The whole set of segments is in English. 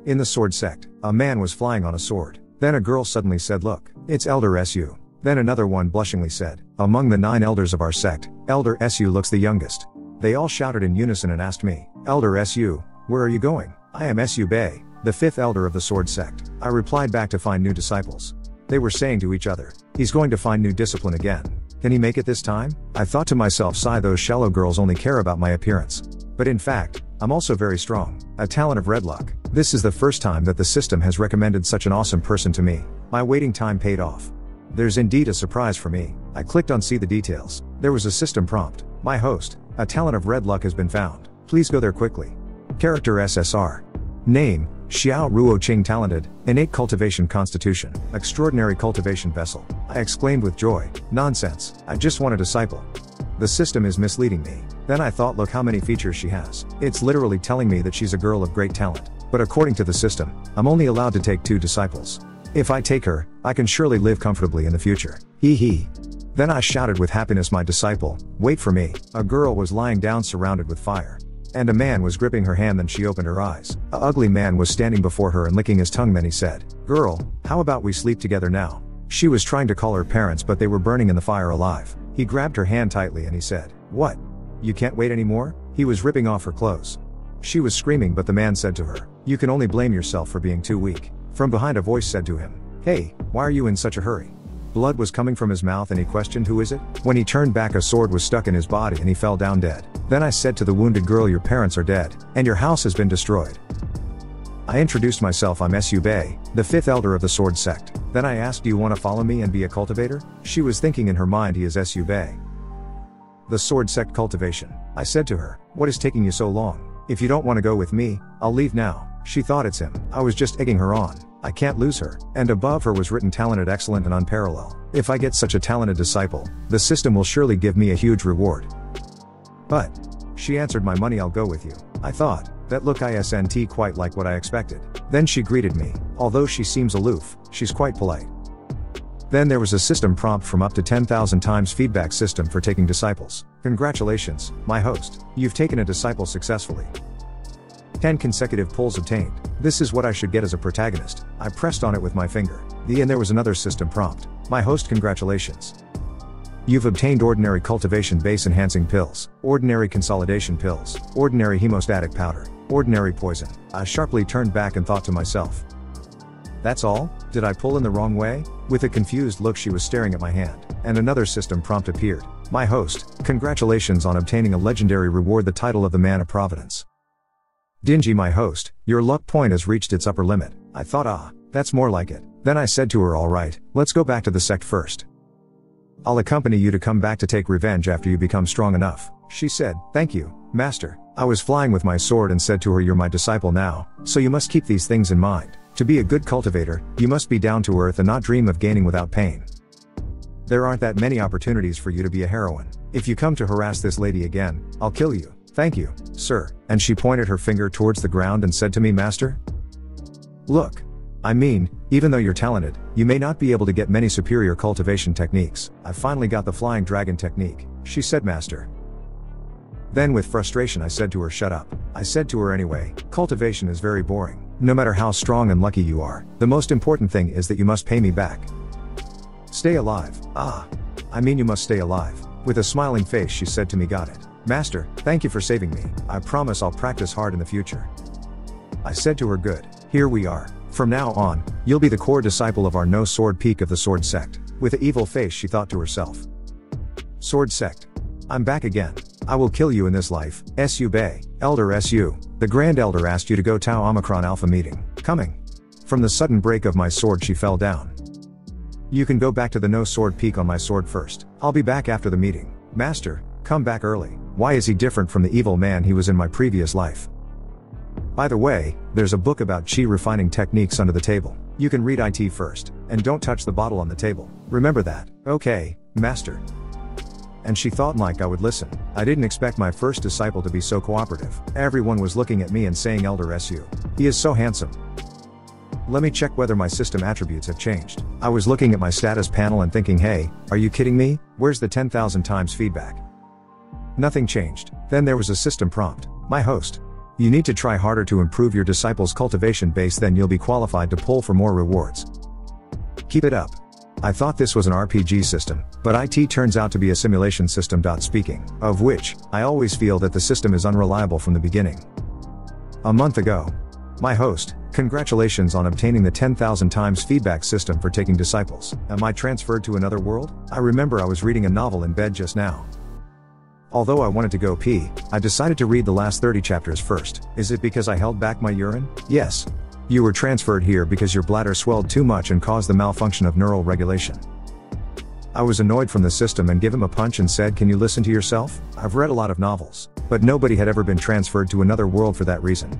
In the sword sect, a man was flying on a sword. Then a girl suddenly said, "Look, it's Elder Su." Then another one blushingly said, "Among the 9 elders of our sect, Elder Su looks the youngest." They all shouted in unison and asked me, "Elder Su, where are you going?" "I am Su Bei, the 5th elder of the sword sect." I replied back, "To find new disciples." They were saying to each other, "He's going to find new discipline again. Can he make it this time?" I thought to myself, sigh, those shallow girls only care about my appearance. But in fact, I'm also very strong, a talent of red luck. This is the first time that the system has recommended such an awesome person to me. My waiting time paid off. There's indeed a surprise for me. I clicked on see the details. There was a system prompt. "My host, a talent of red luck has been found. Please go there quickly." Character SSR. Name, Xiao Ruo Qing. Talented, innate cultivation constitution, extraordinary cultivation vessel. I exclaimed with joy, "Nonsense, I just want a disciple." The system is misleading me. Then I thought, look how many features she has. It's literally telling me that she's a girl of great talent. But according to the system, I'm only allowed to take 2 disciples. If I take her, I can surely live comfortably in the future. Hee hee. Then I shouted with happiness, "My disciple, wait for me." A girl was lying down surrounded with fire. And a man was gripping her hand. Then she opened her eyes. A ugly man was standing before her and licking his tongue. Then he said, "Girl, how about we sleep together now?" She was trying to call her parents, but they were burning in the fire alive. He grabbed her hand tightly and he said, "What? You can't wait anymore?" He was ripping off her clothes. She was screaming, but the man said to her, "You can only blame yourself for being too weak." From behind, a voice said to him, "Hey, why are you in such a hurry?" Blood was coming from his mouth and he questioned, "Who is it?" When he turned back, a sword was stuck in his body and he fell down dead. Then I said to the wounded girl, "Your parents are dead, and your house has been destroyed." I introduced myself, "I'm Su Bei, the 5th elder of the sword sect." Then I asked, "Do you want to follow me and be a cultivator?" She was thinking in her mind, he is Su Bei. The sword sect cultivation. I said to her, "What is taking you so long? If you don't want to go with me, I'll leave now." She thought it's him. I was just egging her on. I can't lose her. And above her was written, "Talented, excellent and unparalleled." If I get such a talented disciple, the system will surely give me a huge reward. But she answered, "My money, I'll go with you." I thought, that look isn't quite like what I expected. Then she greeted me. Although she seems aloof, she's quite polite. Then there was a system prompt from up to 10,000 times feedback system for taking disciples. "Congratulations, my host. You've taken a disciple successfully. 10 consecutive pulls obtained. This is what I should get as a protagonist." I pressed on it with my finger. And there was another system prompt. "My host, congratulations. You've obtained ordinary cultivation base enhancing pills, ordinary consolidation pills, ordinary hemostatic powder, ordinary poison." I sharply turned back and thought to myself, "That's all? Did I pull in the wrong way?" With a confused look, she was staring at my hand, and another system prompt appeared. "My host, congratulations on obtaining a legendary reward, the title of the Man of Providence. Dingy, my host, your luck point has reached its upper limit." I thought, that's more like it. Then I said to her, "All right, let's go back to the sect first. I'll accompany you to come back to take revenge after you become strong enough." She said, "Thank you, master." I was flying with my sword and said to her, "You're my disciple now, so you must keep these things in mind. To be a good cultivator, you must be down to earth and not dream of gaining without pain. There aren't that many opportunities for you to be a heroine. If you come to harass this lady again, I'll kill you." "Thank you, sir." And she pointed her finger towards the ground and said to me, "Master, look. I mean, even though you're talented, you may not be able to get many superior cultivation techniques. I finally got the flying dragon technique." She said, "Master." Then with frustration I said to her, "Shut up." I said to her, "Anyway, cultivation is very boring. No matter how strong and lucky you are, the most important thing is that you must pay me back. Stay alive." I mean you must stay alive." With a smiling face she said to me, "Got it. Master, thank you for saving me. I promise I'll practice hard in the future." I said to her, "Good. Here we are. From now on, you'll be the core disciple of our No Sword Peak of the Sword Sect." With an evil face she thought to herself, "Sword Sect. I'm back again. I will kill you in this life." Su Bei, Elder Su, the Grand Elder asked you to go Tau Omicron Alpha meeting. Coming. From the sudden break of my sword she fell down. "You can go back to the No Sword Peak on my sword first. I'll be back after the meeting." "Master, come back early. Why is he different from the evil man he was in my previous life? By the way, there's a book about chi refining techniques under the table. You can read it first, and don't touch the bottle on the table. Remember that." "Okay, master." And she thought like I would listen. I didn't expect my first disciple to be so cooperative. Everyone was looking at me and saying, "Elder Su. He is so handsome." Let me check whether my system attributes have changed. I was looking at my status panel and thinking, hey, are you kidding me? Where's the 10,000 times feedback? Nothing changed. Then there was a system prompt. "My host. You need to try harder to improve your disciples' cultivation base, then you'll be qualified to pull for more rewards. Keep it up. I thought this was an RPG system, but IT turns out to be a simulation system. Speaking of which, I always feel that the system is unreliable from the beginning. A month ago. My host, congratulations on obtaining the 10,000 times feedback system for taking disciples. Am I transferred to another world? I remember I was reading a novel in bed just now. Although I wanted to go pee, I decided to read the last 30 chapters first. Is it because I held back my urine? Yes. You were transferred here because your bladder swelled too much and caused the malfunction of neural regulation. I was annoyed from the system and gave him a punch and said, "Can you listen to yourself?" I've read a lot of novels, but nobody had ever been transferred to another world for that reason.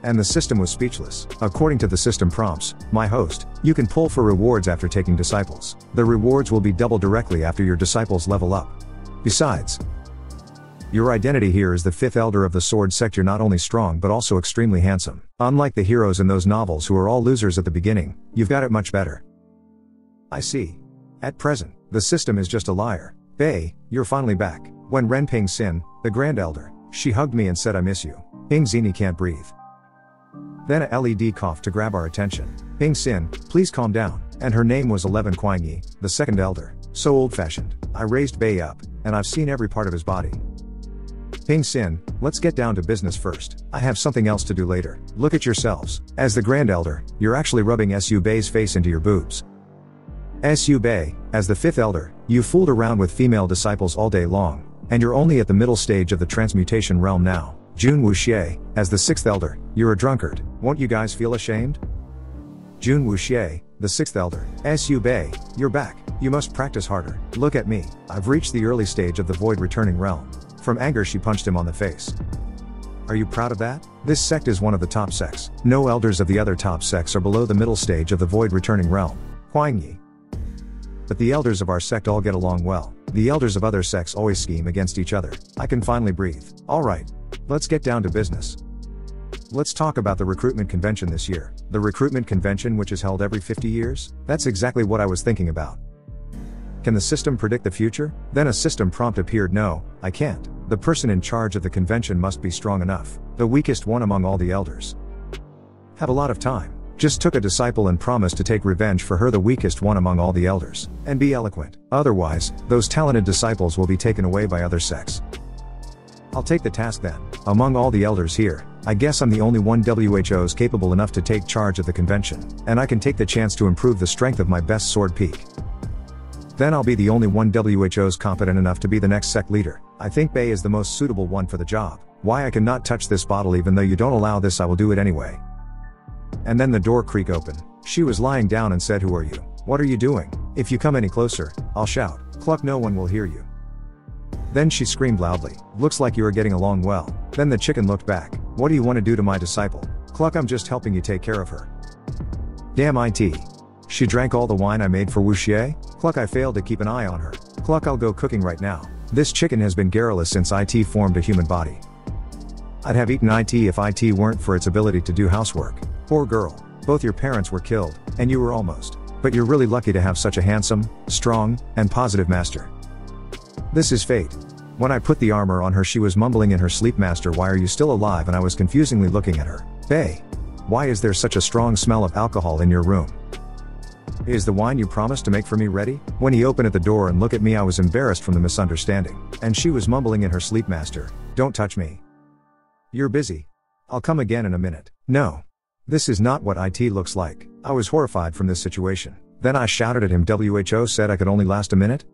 And the system was speechless. According to the system prompts, my host, you can pull for rewards after taking disciples. The rewards will be doubled directly after your disciples level up. Besides, your identity here is the 5th elder of the sword sect. You're not only strong but also extremely handsome. Unlike the heroes in those novels who are all losers at the beginning, you've got it much better. I see. At present, the system is just a liar. Bei, you're finally back. When Ren Ping Xin, the Grand Elder, she hugged me and said, "I miss you." Ping Zini can't breathe. Then a LED coughed to grab our attention. Ping Xin, please calm down. And her name was 11 Kuangyi, the 2nd elder. So old-fashioned. I raised Bei up, and I've seen every part of his body. Ping Xin, let's get down to business first. I have something else to do later. Look at yourselves. As the Grand Elder, you're actually rubbing Su Bei's face into your boobs. Su Bei, as the 5th elder, you fooled around with female disciples all day long, and you're only at the middle stage of the transmutation realm now. Jun Wuxie, as the 6th elder, you're a drunkard. Won't you guys feel ashamed? Jun Wuxie, the 6th elder. Su Bei, you're back. You must practice harder. Look at me. I've reached the early stage of the void returning realm. From anger she punched him on the face. Are you proud of that? This sect is one of the top sects. No elders of the other top sects are below the middle stage of the void returning realm. Huangyi. But the elders of our sect all get along well. The elders of other sects always scheme against each other. I can finally breathe. Alright. Let's get down to business. Let's talk about the recruitment convention this year. The recruitment convention, which is held every 50 years? That's exactly what I was thinking about. Can the system predict the future? Then a system prompt appeared. No, I can't. The person in charge of the convention must be strong enough. The weakest one among all the elders. Have a lot of time. Just took a disciple and promised to take revenge for her, the weakest one among all the elders. And be eloquent. Otherwise, those talented disciples will be taken away by other sects. I'll take the task then. Among all the elders here, I guess I'm the only one WHO's capable enough to take charge of the convention. And I can take the chance to improve the strength of my best sword peak. Then I'll be the only one WHO's competent enough to be the next sect leader. I think Bei is the most suitable one for the job. Why I cannot touch this bottle? Even though you don't allow this, I will do it anyway. And then the door creaked open. She was lying down and said, "Who are you? What are you doing? If you come any closer, I'll shout. Cluck, no one will hear you." Then she screamed loudly, "Looks like you are getting along well." Then the chicken looked back. "What do you want to do to my disciple?" Cluck, "I'm just helping you take care of her." Damn it. She drank all the wine I made for Wuxie? Cluck, I failed to keep an eye on her. Cluck, I'll go cooking right now. This chicken has been garrulous since IT formed a human body. I'd have eaten IT if IT weren't for its ability to do housework. Poor girl. Both your parents were killed, and you were almost. But you're really lucky to have such a handsome, strong, and positive master. This is fate. When I put the armor on her, she was mumbling in her sleep, "Master, why are you still alive?" And I was confusingly looking at her. "Bei, why is there such a strong smell of alcohol in your room? Is the wine you promised to make for me ready?" When he opened at the door and looked at me, I was embarrassed from the misunderstanding. And she was mumbling in her sleep, "Master, don't touch me. You're busy. I'll come again in a minute." No. This is not what IT looks like. I was horrified from this situation. Then I shouted at him, "WHO said I could only last a minute?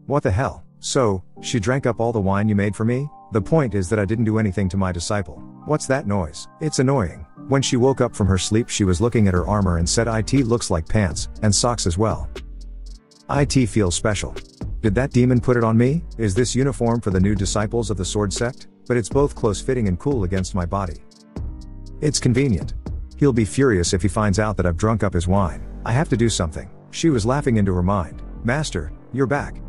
What the hell?" "So, she drank up all the wine you made for me?" "The point is that I didn't do anything to my disciple." "What's that noise? It's annoying." When she woke up from her sleep, she was looking at her armor and said, "IT looks like pants, and socks as well. IT feels special. Did that demon put it on me? Is this uniform for the new disciples of the sword sect? But it's both close-fitting and cool against my body. It's convenient. He'll be furious if he finds out that I've drunk up his wine. I have to do something." She was laughing into her mind. "Master, you're back.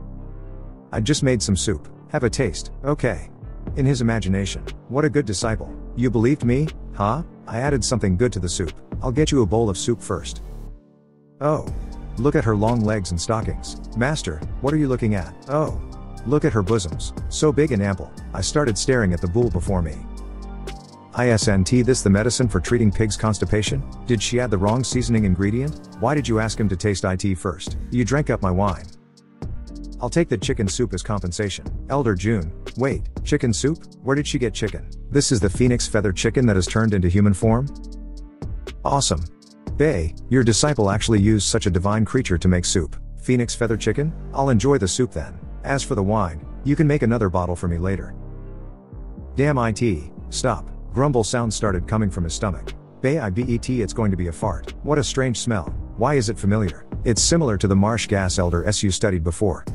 I just made some soup. Have a taste." "Okay." In his imagination, "What a good disciple. You believed me, huh? I added something good to the soup. I'll get you a bowl of soup first." "Oh. Look at her long legs and stockings." "Master, what are you looking at?" "Oh. Look at her bosoms. So big and ample." I started staring at the bowl before me. Isn't this the medicine for treating pig's constipation? Did she add the wrong seasoning ingredient? Why did you ask him to taste it first? You drank up my wine. I'll take the chicken soup as compensation. Elder June, wait, chicken soup? Where did she get chicken? This is the phoenix feather chicken that has turned into human form? Awesome. Bei, your disciple actually used such a divine creature to make soup. Phoenix feather chicken? I'll enjoy the soup then. As for the wine, you can make another bottle for me later. Damn it, stop. Grumble sounds started coming from his stomach. Bei, it's going to be a fart. What a strange smell. Why is it familiar? It's similar to the marsh gas Elder Su studied before.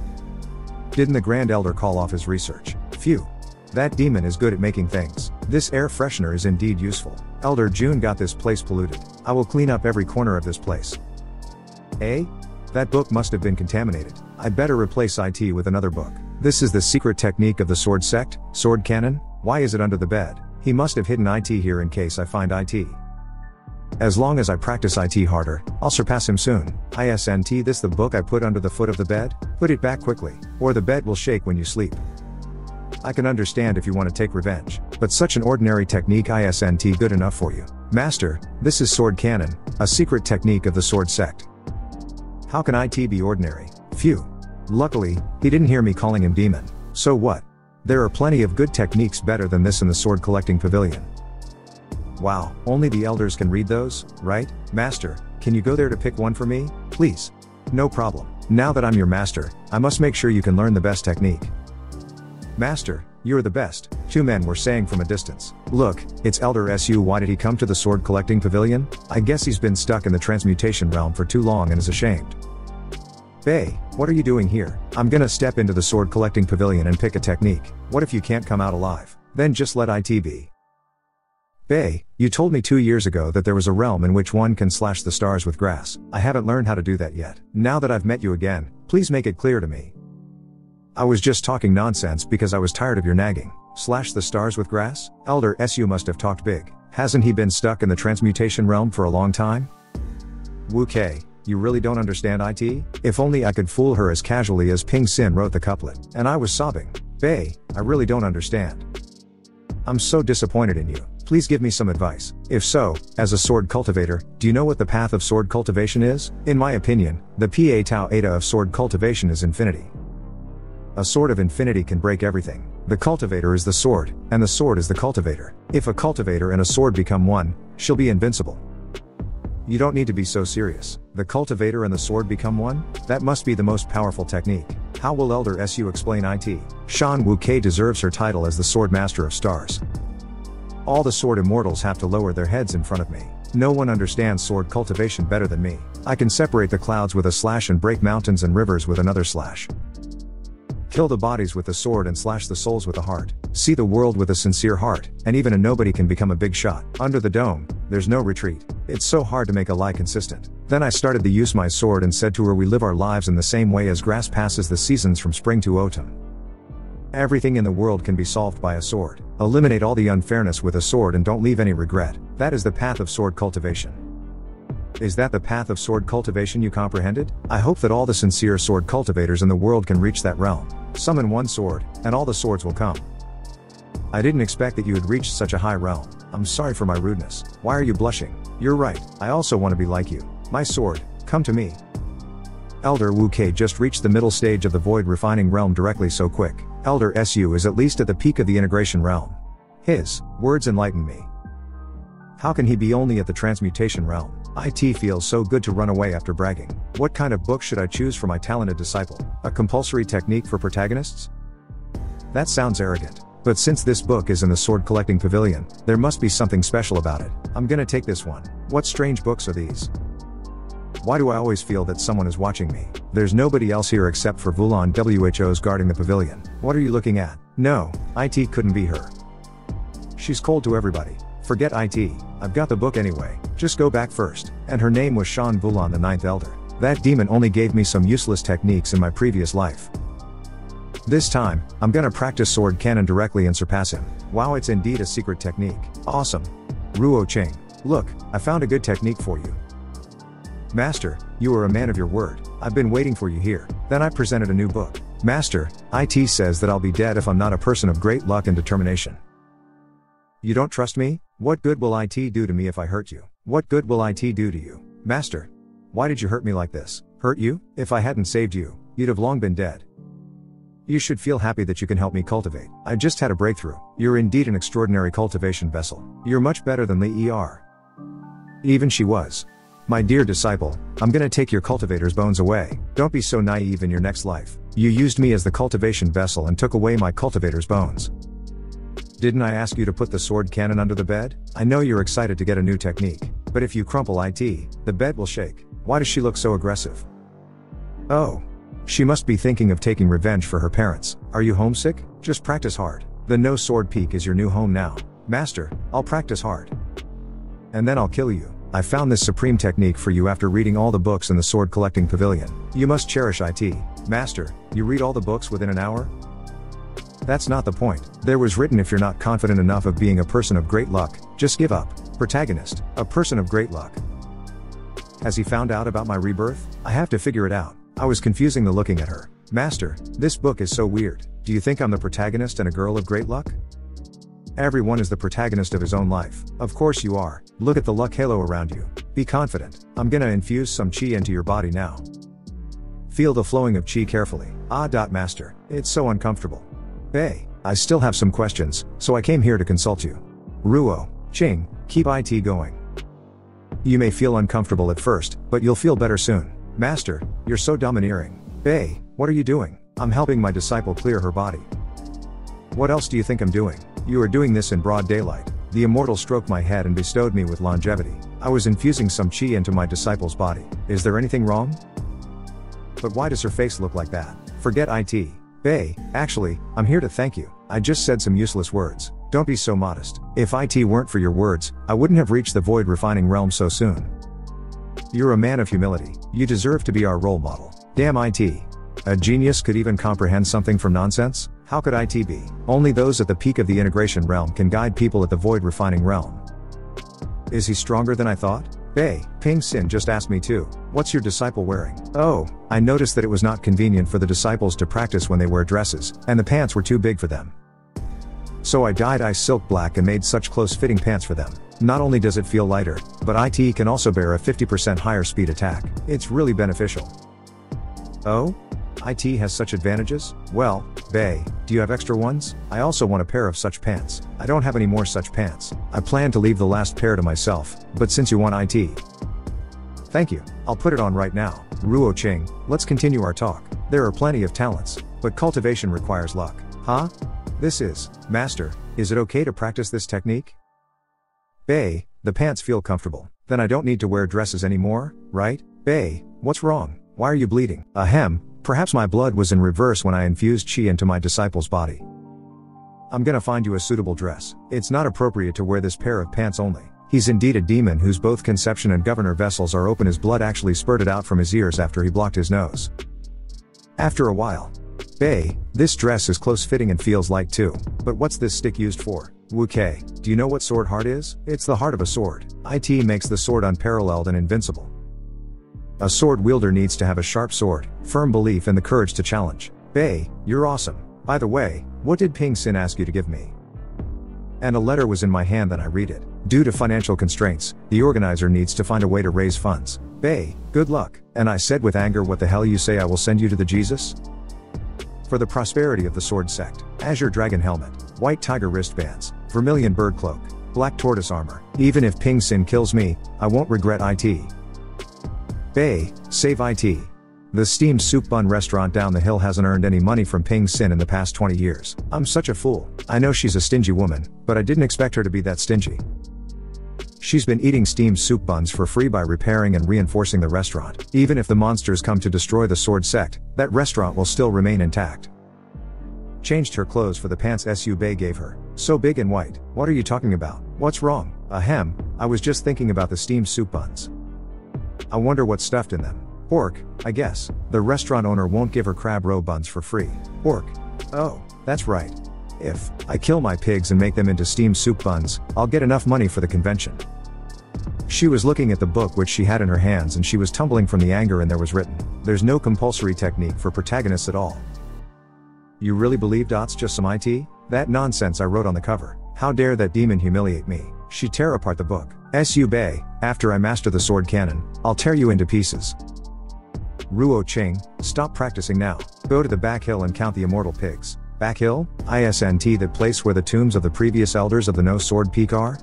Didn't the Grand Elder call off his research? Phew. That demon is good at making things. This air freshener is indeed useful. Elder June got this place polluted. I will clean up every corner of this place. Eh? That book must have been contaminated. I'd better replace it with another book. This is the secret technique of the sword sect, sword cannon? Why is it under the bed? He must have hidden it here in case I find it. As long as I practice it harder, I'll surpass him soon. Isn't this the book I put under the foot of the bed? Put it back quickly, or the bed will shake when you sleep. I can understand if you want to take revenge, but such an ordinary technique isn't good enough for you. Master, this is sword cannon, a secret technique of the sword sect. How can it be ordinary? Phew. Luckily, he didn't hear me calling him demon. So what? There are plenty of good techniques better than this in the sword collecting pavilion. Wow, only the elders can read those, right? Master, can you go there to pick one for me, please? No problem. Now that I'm your master, I must make sure you can learn the best technique. Master, you're the best, two men were saying from a distance. Look, it's Elder Su. Why did he come to the sword collecting pavilion? I guess he's been stuck in the transmutation realm for too long and is ashamed. Bei, what are you doing here? I'm gonna step into the sword collecting pavilion and pick a technique. What if you can't come out alive? Then just let it be. Bei, you told me 2 years ago that there was a realm in which one can slash the stars with grass. I haven't learned how to do that yet. Now that I've met you again, please make it clear to me. I was just talking nonsense because I was tired of your nagging. Slash the stars with grass? Elder Su must have talked big. Hasn't he been stuck in the transmutation realm for a long time? Wu-Kei, you really don't understand it? If only I could fool her as casually as Ping Xin wrote the couplet. And I was sobbing. Bei, I really don't understand. I'm so disappointed in you. Please give me some advice. If so, as a sword cultivator, do you know what the path of sword cultivation is? In my opinion, the Pa Tau Eta of sword cultivation is infinity. A sword of infinity can break everything. The cultivator is the sword, and the sword is the cultivator. If a cultivator and a sword become one, she'll be invincible. You don't need to be so serious. The cultivator and the sword become one? That must be the most powerful technique. How will Elder Su explain it? Shan Wu-Kei deserves her title as the sword master of stars. All the sword immortals have to lower their heads in front of me. No one understands sword cultivation better than me. I can separate the clouds with a slash and break mountains and rivers with another slash. Kill the bodies with the sword and slash the souls with the heart. See the world with a sincere heart, and even a nobody can become a big shot. Under the dome, there's no retreat. It's so hard to make a lie consistent. Then I started to use my sword and said to her, we live our lives in the same way as grass passes the seasons from spring to autumn. Everything in the world can be solved by a sword. Eliminate all the unfairness with a sword and don't leave any regret. That is the path of sword cultivation. Is that the path of sword cultivation you comprehended? I hope that all the sincere sword cultivators in the world can reach that realm. Summon one sword, and all the swords will come. I didn't expect that you had reached such a high realm. I'm sorry for my rudeness. Why are you blushing? You're right, I also want to be like you. My sword, come to me. Elder Wu-Kei just reached the middle stage of the void refining realm directly so quick. Elder Su is at least at the peak of the integration realm. His words enlighten me. How can he be only at the transmutation realm? It feels so good to run away after bragging. What kind of book should I choose for my talented disciple? A compulsory technique for protagonists? That sounds arrogant. But since this book is in the sword collecting pavilion, there must be something special about it. I'm gonna take this one. What strange books are these? Why do I always feel that someone is watching me? There's nobody else here except for Vulan Who's guarding the pavilion. What are you looking at? No, it couldn't be her. She's cold to everybody. Forget it, I've got the book anyway, just go back first. And her name was Shan Vulan the 9th Elder. That demon only gave me some useless techniques in my previous life. This time, I'm gonna practice sword cannon directly and surpass him. Wow, it's indeed a secret technique. Awesome. Ruo Ching. Look, I found a good technique for you. Master, you are a man of your word. I've been waiting for you here. Then I presented a new book. Master, it says that I'll be dead if I'm not a person of great luck and determination. You don't trust me? What good will IT do to me if I hurt you? What good will IT do to you? Master. Why did you hurt me like this? Hurt you? If I hadn't saved you, you'd have long been dead. You should feel happy that you can help me cultivate. I just had a breakthrough. You're indeed an extraordinary cultivation vessel. You're much better than Li Er. Even she was. My dear disciple, I'm gonna take your cultivator's bones away. Don't be so naive in your next life. You used me as the cultivation vessel and took away my cultivator's bones. Didn't I ask you to put the sword cannon under the bed? I know you're excited to get a new technique, but if you crumple IT, the bed will shake. Why does she look so aggressive? Oh. She must be thinking of taking revenge for her parents. Are you homesick? Just practice hard. The no sword peak is your new home now. Master, I'll practice hard. And then I'll kill you. I found this supreme technique for you after reading all the books in the sword collecting pavilion. You must cherish IT. Master, you read all the books within an hour? That's not the point. There was written if you're not confident enough of being a person of great luck, just give up. Protagonist, a person of great luck. Has he found out about my rebirth? I have to figure it out. I was confusingly looking at her. Master, this book is so weird. Do you think I'm the protagonist and a girl of great luck? Everyone is the protagonist of his own life. Of course you are. Look at the luck halo around you. Be confident. I'm gonna infuse some chi into your body now. Feel the flowing of chi carefully. Master, it's so uncomfortable. Bei, I still have some questions, so I came here to consult you. Ruo, Ching, keep IT going. You may feel uncomfortable at first, but you'll feel better soon. Master, you're so domineering. Bei, what are you doing? I'm helping my disciple clear her body. What else do you think I'm doing? You are doing this in broad daylight. The immortal stroked my head and bestowed me with longevity. I was infusing some chi into my disciple's body. Is there anything wrong? But why does her face look like that? Forget IT. Bei, actually, I'm here to thank you. I just said some useless words. Don't be so modest. If IT weren't for your words, I wouldn't have reached the void refining realm so soon. You're a man of humility. You deserve to be our role model. Damn IT. A genius could even comprehend something from nonsense? How could IT be? Only those at the peak of the integration realm can guide people at the void refining realm. Is he stronger than I thought? Bei, Ping Xin just asked me too. What's your disciple wearing? Oh, I noticed that it was not convenient for the disciples to practice when they wear dresses, and the pants were too big for them. So I dyed ice silk black and made such close-fitting pants for them. Not only does it feel lighter, but IT can also bear a 50% higher speed attack. It's really beneficial. Oh? IT has such advantages? Well, Bei, do you have extra ones? I also want a pair of such pants. I don't have any more such pants. I plan to leave the last pair to myself, but since you want IT. Thank you, I'll put it on right now. Ruo Ching, let's continue our talk. There are plenty of talents, but cultivation requires luck. Huh? This is, Master, is it okay to practice this technique? Bei, the pants feel comfortable. Then I don't need to wear dresses anymore, right? Bei, what's wrong? Why are you bleeding? Ahem, perhaps my blood was in reverse when I infused chi into my disciple's body. I'm gonna find you a suitable dress. It's not appropriate to wear this pair of pants only. He's indeed a demon whose both conception and governor vessels are open. His blood actually spurted out from his ears after he blocked his nose. After a while. Bei, this dress is close-fitting and feels light too. But what's this stick used for? Wu Kei, do you know what sword heart is? It's the heart of a sword. IT makes the sword unparalleled and invincible. A sword wielder needs to have a sharp sword, firm belief and the courage to challenge. Bei, you're awesome. By the way, what did Ping Xin ask you to give me? And a letter was in my hand and I read it. Due to financial constraints, the organizer needs to find a way to raise funds. Bei, good luck. And I said with anger, what the hell you say? I will send you to the Jesus? For the prosperity of the sword sect. Azure dragon helmet, white tiger wristbands, vermilion bird cloak, black tortoise armor. Even if Ping Xin kills me, I won't regret IT. Bei, save IT. The steamed soup bun restaurant down the hill hasn't earned any money from Ping Xin in the past 20 years. I'm such a fool. I know she's a stingy woman, but I didn't expect her to be that stingy. She's been eating steamed soup buns for free by repairing and reinforcing the restaurant. Even if the monsters come to destroy the sword sect, that restaurant will still remain intact. Changed her clothes for the pants Su Bei gave her. So big and white. What are you talking about? What's wrong? Ahem, I was just thinking about the steamed soup buns. I wonder what's stuffed in them. Pork, I guess. The restaurant owner won't give her crab roe buns for free. Pork. Oh, that's right. If I kill my pigs and make them into steamed soup buns, I'll get enough money for the convention. She was looking at the book which she had in her hands and she was tumbling from the anger, and there was written, there's no compulsory technique for protagonists at all. You really believe it's just some IT? That nonsense I wrote on the cover. How dare that demon humiliate me? She tear apart the book. Su Bei, after I master the sword cannon, I'll tear you into pieces. Ruo Ching, stop practicing now. Go to the back hill and count the immortal pigs. Back hill? Isn't the place where the tombs of the previous elders of the No Sword Peak are?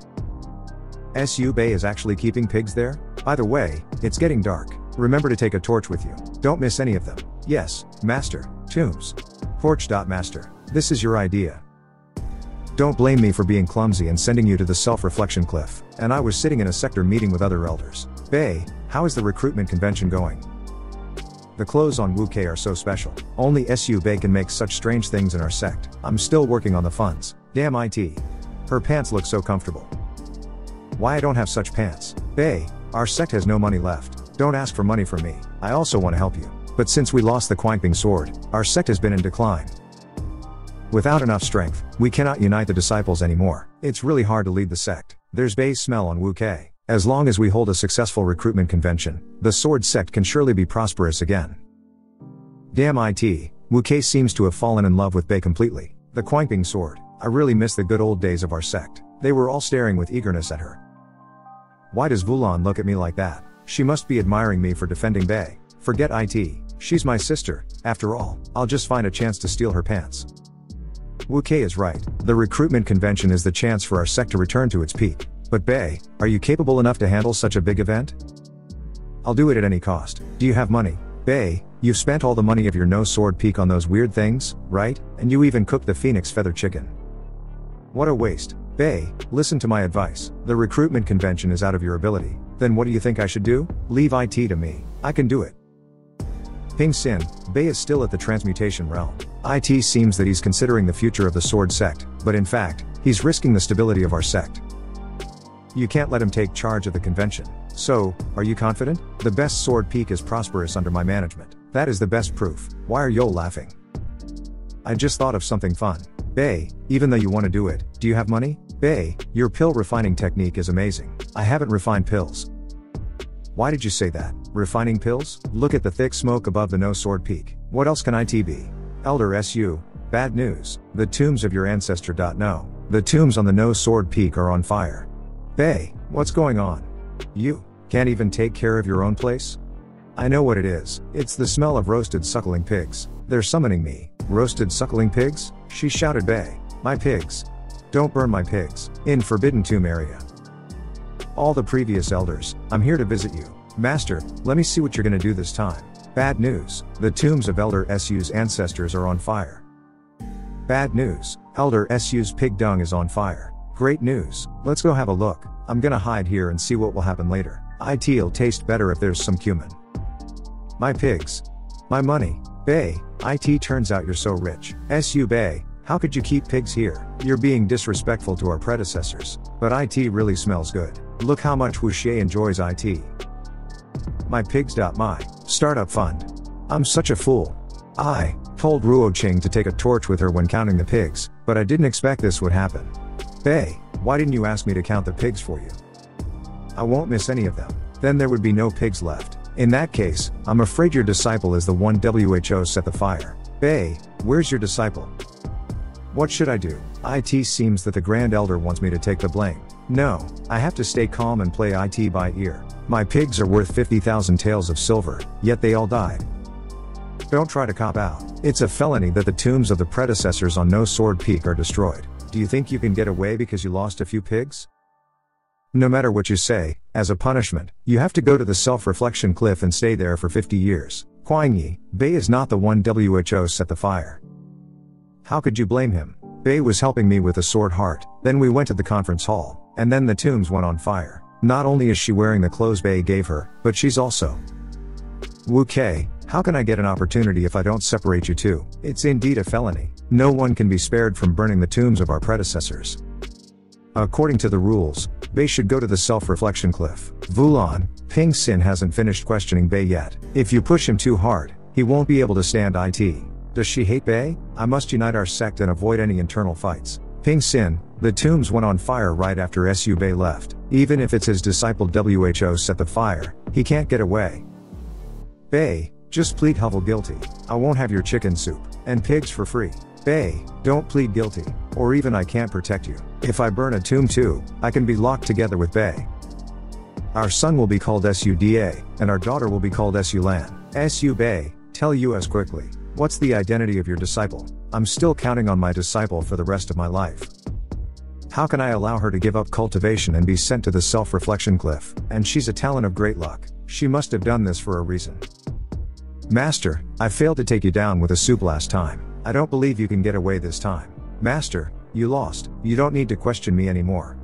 Su Bei is actually keeping pigs there? By the way, it's getting dark. Remember to take a torch with you. Don't miss any of them. Yes, Master. Tombs. Torch.Master. This is your idea. Don't blame me for being clumsy and sending you to the self-reflection cliff. And I was sitting in a sector meeting with other elders. Bei, how is the recruitment convention going? The clothes on Wu Kei are so special. Only Su Bei can make such strange things in our sect. I'm still working on the funds. Damn it. Her pants look so comfortable. Why I don't have such pants? Bei, our sect has no money left. Don't ask for money from me. I also want to help you. But since we lost the Quanping sword, our sect has been in decline. Without enough strength, we cannot unite the disciples anymore. It's really hard to lead the sect. There's Bei's smell on Wu Kei. As long as we hold a successful recruitment convention, the sword sect can surely be prosperous again. Damn it, Wu Kei seems to have fallen in love with Bei completely. The Quanping sword. I really miss the good old days of our sect. They were all staring with eagerness at her. Why does Vulan look at me like that? She must be admiring me for defending Bei. Forget it. She's my sister. After all, I'll just find a chance to steal her pants. Wu Kei is right. The recruitment convention is the chance for our sect to return to its peak. But Bei, are you capable enough to handle such a big event? I'll do it at any cost. Do you have money? Bei, you've spent all the money of your No Sword Peak on those weird things, right? And you even cooked the Phoenix Feather Chicken. What a waste. Bei, listen to my advice. The recruitment convention is out of your ability. Then what do you think I should do? Leave it to me. I can do it. Ping Xin, Bei is still at the transmutation realm. It seems that he's considering the future of the sword sect, but in fact, he's risking the stability of our sect. You can't let him take charge of the convention. So, are you confident? The best sword peak is prosperous under my management. That is the best proof. Why are you laughing? I just thought of something fun. Bei, even though you want to do it, do you have money? Bei, your pill refining technique is amazing. I haven't refined pills. Why did you say that? Refining pills? Look at the thick smoke above the No Sword Peak. What else can it be? Elder Su, bad news. The tombs of your ancestor. No. The tombs on the No Sword Peak are on fire. Bei, what's going on? You can't even take care of your own place? I know what it is. It's the smell of roasted suckling pigs. They're summoning me. Roasted suckling pigs? She shouted. Bei, my pigs. Don't burn my pigs. In Forbidden Tomb area. All the previous elders, I'm here to visit you. Master, let me see what you're gonna do this time. Bad news. The tombs of Elder Su's ancestors are on fire. Bad news. Elder Su's pig dung is on fire. Great news. Let's go have a look. I'm gonna hide here and see what will happen later. It'll taste better if there's some cumin. My pigs. My money. Bei, it turns out you're so rich. Su Bei, how could you keep pigs here? You're being disrespectful to our predecessors. But it really smells good. Look how much Wu Xie enjoys it. My pigs. My startup fund. I'm such a fool. I told Ruo Ching to take a torch with her when counting the pigs, but I didn't expect this would happen. Bei, why didn't you ask me to count the pigs for you? I won't miss any of them. Then there would be no pigs left. In that case, I'm afraid your disciple is the one who set the fire. Bei, where's your disciple? What should I do? It seems that the Grand Elder wants me to take the blame. No, I have to stay calm and play it by ear. My pigs are worth 50,000 taels of silver, yet they all died. Don't try to cop out. It's a felony that the tombs of the predecessors on No Sword Peak are destroyed. Do you think you can get away because you lost a few pigs? No matter what you say, as a punishment, you have to go to the self-reflection cliff and stay there for 50 years. Kuangyi, Bei is not the one who set the fire. How could you blame him? Bei was helping me with the sword heart, then we went to the conference hall, and then the tombs went on fire. Not only is she wearing the clothes Bei gave her, but she's also Wu Kei. How can I get an opportunity if I don't separate you two? It's indeed a felony. No one can be spared from burning the tombs of our predecessors. According to the rules, Bei should go to the self-reflection cliff. Vulan, Ping Xin hasn't finished questioning Bei yet. If you push him too hard, he won't be able to stand it. Does she hate Bei? I must unite our sect and avoid any internal fights. Ping Xin, the tombs went on fire right after Su Bei left. Even if it's his disciple who set the fire, he can't get away. Bei, just plead Huvel guilty. I won't have your chicken soup and pigs for free. Bei, don't plead guilty, or even I can't protect you. If I burn a tomb too, I can be locked together with Bei. Our son will be called Suda, and our daughter will be called Sulan. Su Bei, tell us quickly, what's the identity of your disciple? I'm still counting on my disciple for the rest of my life. How can I allow her to give up cultivation and be sent to the self-reflection cliff? And she's a talent of great luck. She must have done this for a reason. Master, I failed to take you down with a soup last time. I don't believe you can get away this time. Master, you lost. You don't need to question me anymore.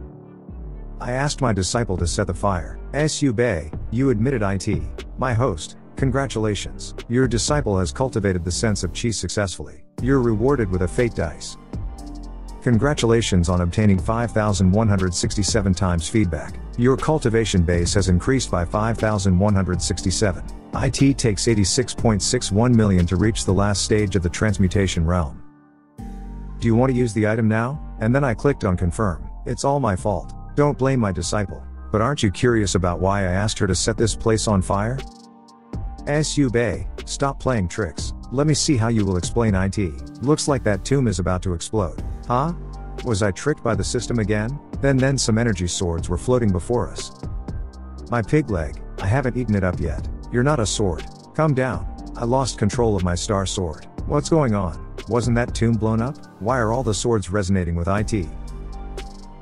I asked my disciple to set the fire. Su Bei, you admitted it. My host, congratulations. Your disciple has cultivated the sense of chi successfully. You're rewarded with a fate dice. Congratulations on obtaining 5,167 times feedback. Your cultivation base has increased by 5,167. It takes 86.61 million to reach the last stage of the transmutation realm. Do you want to use the item now? And then I clicked on confirm. It's all my fault. Don't blame my disciple. But aren't you curious about why I asked her to set this place on fire? Su Bei, stop playing tricks. Let me see how you will explain it. Looks like that tomb is about to explode. Huh? Was I tricked by the system again? Then some energy swords were floating before us. My pig leg, I haven't eaten it up yet. You're not a sword. Come down. I lost control of my star sword. What's going on? Wasn't that tomb blown up? Why are all the swords resonating with it?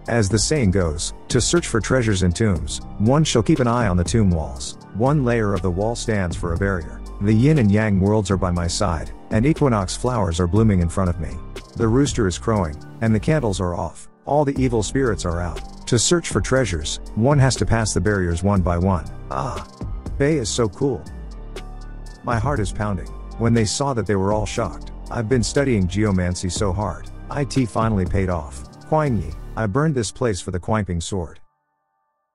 As the saying goes, to search for treasures in tombs, one shall keep an eye on the tomb walls. One layer of the wall stands for a barrier. The yin and yang worlds are by my side, and equinox flowers are blooming in front of me. The rooster is crowing, and the candles are off. All the evil spirits are out. To search for treasures, one has to pass the barriers one by one. Ah! Bei is so cool. My heart is pounding. When they saw that, they were all shocked. I've been studying geomancy so hard. It finally paid off. Huangyi, I burned this place for the Quanping sword.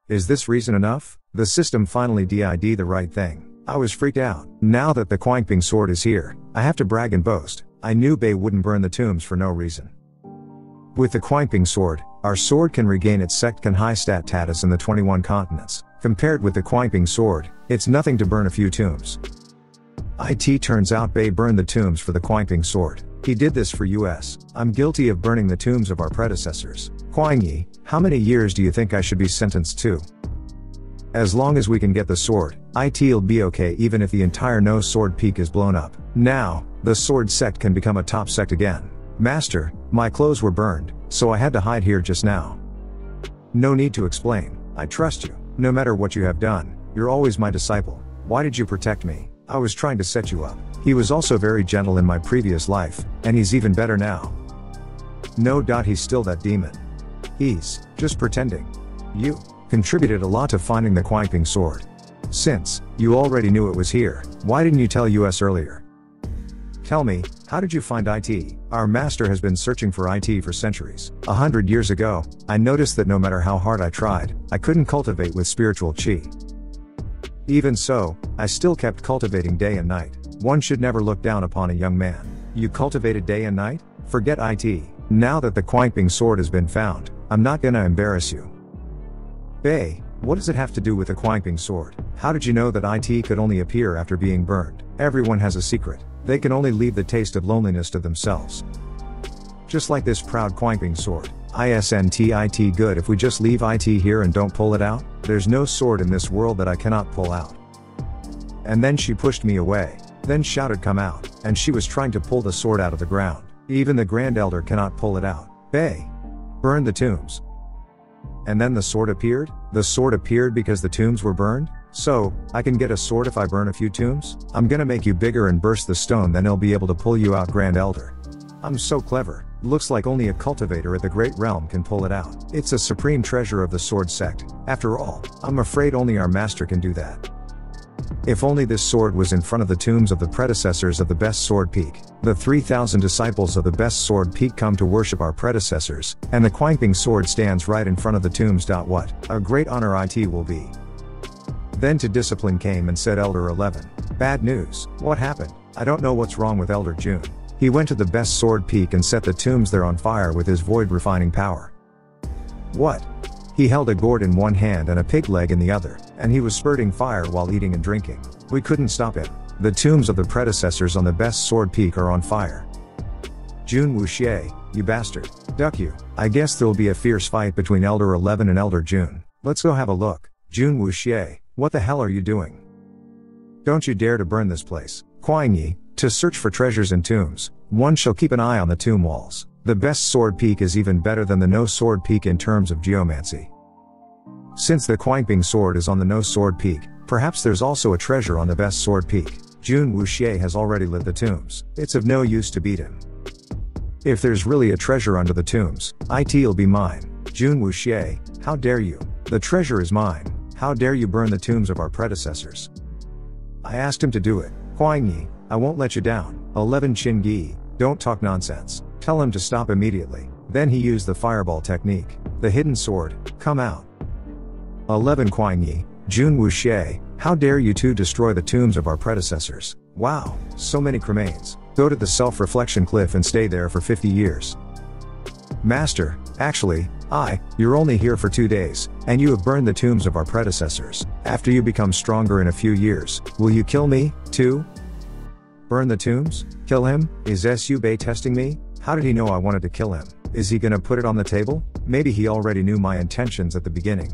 Is this reason enough? The system finally did the right thing. I was freaked out. Now that the Quanping sword is here, I have to brag and boast. I knew Bei wouldn't burn the tombs for no reason. With the Quanping sword, our sword can regain its sect can high stat status in the 21 continents. Compared with the Quanping sword, it's nothing to burn a few tombs. It turns out Bei burned the tombs for the Quanping sword. He did this for us. I'm guilty of burning the tombs of our predecessors. Huangyi, how many years do you think I should be sentenced to? As long as we can get the sword, it'll be okay even if the entire no sword peak is blown up. Now, the sword sect can become a top sect again. Master, my clothes were burned, so I had to hide here just now. No need to explain. I trust you. No matter what you have done, you're always my disciple. Why did you protect me? I was trying to set you up. He was also very gentle in my previous life, and he's even better now. No doubt he's still that demon. He's just pretending. You contributed a lot to finding the Quanping sword. Since you already knew it was here, why didn't you tell us earlier? Tell me, how did you find it? Our master has been searching for it for centuries. 100 years ago, I noticed that no matter how hard I tried, I couldn't cultivate with spiritual chi. Even so, I still kept cultivating day and night. One should never look down upon a young man. You cultivated day and night? Forget it. Now that the Quanping sword has been found, I'm not gonna embarrass you. Bei, what does it have to do with the Quanping sword? How did you know that it could only appear after being burned? Everyone has a secret. They can only leave the taste of loneliness to themselves. Just like this proud Quanping sword. Isn't it good if we just leave it here and don't pull it out? There's no sword in this world that I cannot pull out. And then she pushed me away, then shouted come out, and she was trying to pull the sword out of the ground. Even the Grand Elder cannot pull it out. Bei, burn the tombs. And then the sword appeared? The sword appeared because the tombs were burned? So, I can get a sword if I burn a few tombs? I'm gonna make you bigger and burst the stone, then he'll be able to pull you out, Grand Elder. I'm so clever. Looks like only a cultivator at the Great Realm can pull it out. It's a supreme treasure of the sword sect. After all, I'm afraid only our master can do that. If only this sword was in front of the tombs of the predecessors of the best sword peak. The 3,000 disciples of the best sword peak come to worship our predecessors, and the Quanping sword stands right in front of the tombs. What a great honor it will be. Then to discipline came and said Elder 11. Bad news. What happened? I don't know what's wrong with Elder June. He went to the best sword peak and set the tombs there on fire with his void refining power. What? He held a gourd in one hand and a pig leg in the other, and he was spurting fire while eating and drinking. We couldn't stop him. The tombs of the predecessors on the best sword peak are on fire. Jun Wuxie, you bastard. Duck you. I guess there'll be a fierce fight between Elder 11 and Elder Jun. Let's go have a look. Jun Wuxie, what the hell are you doing? Don't you dare to burn this place. Kuang Yi, to search for treasures and tombs, one shall keep an eye on the tomb walls. The best sword peak is even better than the no sword peak in terms of geomancy. Since the Kuangping sword is on the no sword peak, perhaps there's also a treasure on the best sword peak. Jun Wuxie has already lit the tombs. It's of no use to beat him. If there's really a treasure under the tombs, it'll be mine. Jun Wuxie, how dare you? The treasure is mine. How dare you burn the tombs of our predecessors? I asked him to do it. Kuang Yi, I won't let you down. 11 Qin Gi, don't talk nonsense. Tell him to stop immediately. Then he used the fireball technique. The hidden sword, come out. 11 Kuang Yi, Jun Wuxie, how dare you two destroy the tombs of our predecessors? Wow, so many cremains. Go to the self-reflection cliff and stay there for 50 years. Master, actually, you're only here for 2 days, and you have burned the tombs of our predecessors. After you become stronger in a few years, will you kill me, too? Burn the tombs? Kill him? Is Su Bei testing me? How did he know I wanted to kill him? Is he gonna put it on the table? Maybe he already knew my intentions at the beginning.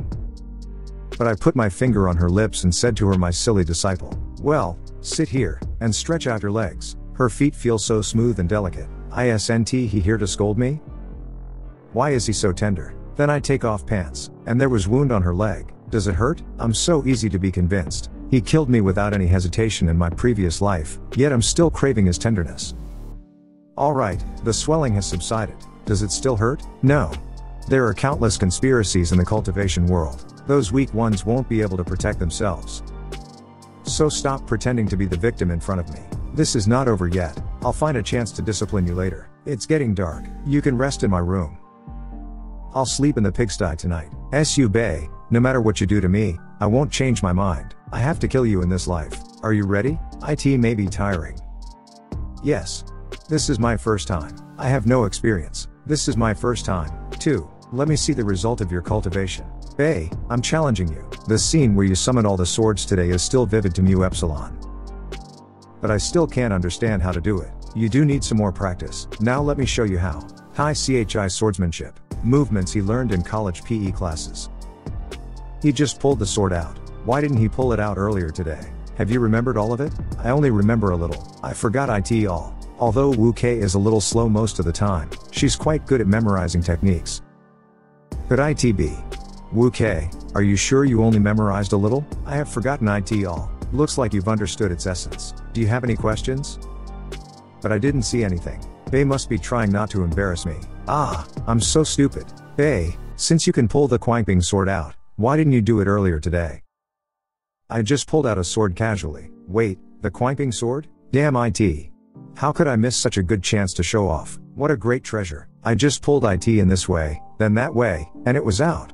But I put my finger on her lips and said to her, my silly disciple, well, sit here, and stretch out your legs. Her feet feel so smooth and delicate. Isn't he here to scold me? Why is he so tender? Then I take off pants, and there was wound on her leg. Does it hurt? I'm so easy to be convinced. He killed me without any hesitation in my previous life, yet I'm still craving his tenderness. Alright, the swelling has subsided. Does it still hurt? No. There are countless conspiracies in the cultivation world. Those weak ones won't be able to protect themselves. So stop pretending to be the victim in front of me. This is not over yet. I'll find a chance to discipline you later. It's getting dark. You can rest in my room. I'll sleep in the pigsty tonight. Su Bei, no matter what you do to me, I won't change my mind. I have to kill you in this life. Are you ready? It may be tiring. Yes. This is my first time. I have no experience. This is my first time, too. Let me see the result of your cultivation. Bei, I'm challenging you. The scene where you summoned all the swords today is still vivid to Mu Epsilon. But I still can't understand how to do it. You do need some more practice. Now let me show you how. High CHI swordsmanship. Movements he learned in college PE classes. He just pulled the sword out. Why didn't he pull it out earlier today? Have you remembered all of it? I only remember a little. I forgot it all. Although Wu Kei is a little slow most of the time, she's quite good at memorizing techniques. Could it be? Wu Kei, are you sure you only memorized a little? I have forgotten it all. Looks like you've understood its essence. Do you have any questions? But I didn't see anything. Bei must be trying not to embarrass me. I'm so stupid. Bei, since you can pull the Kuangping sword out, why didn't you do it earlier today? I just pulled out a sword casually. Wait, the Kuangping sword? Damn it. How could I miss such a good chance to show off? What a great treasure. I just pulled it in this way, then that way, and it was out.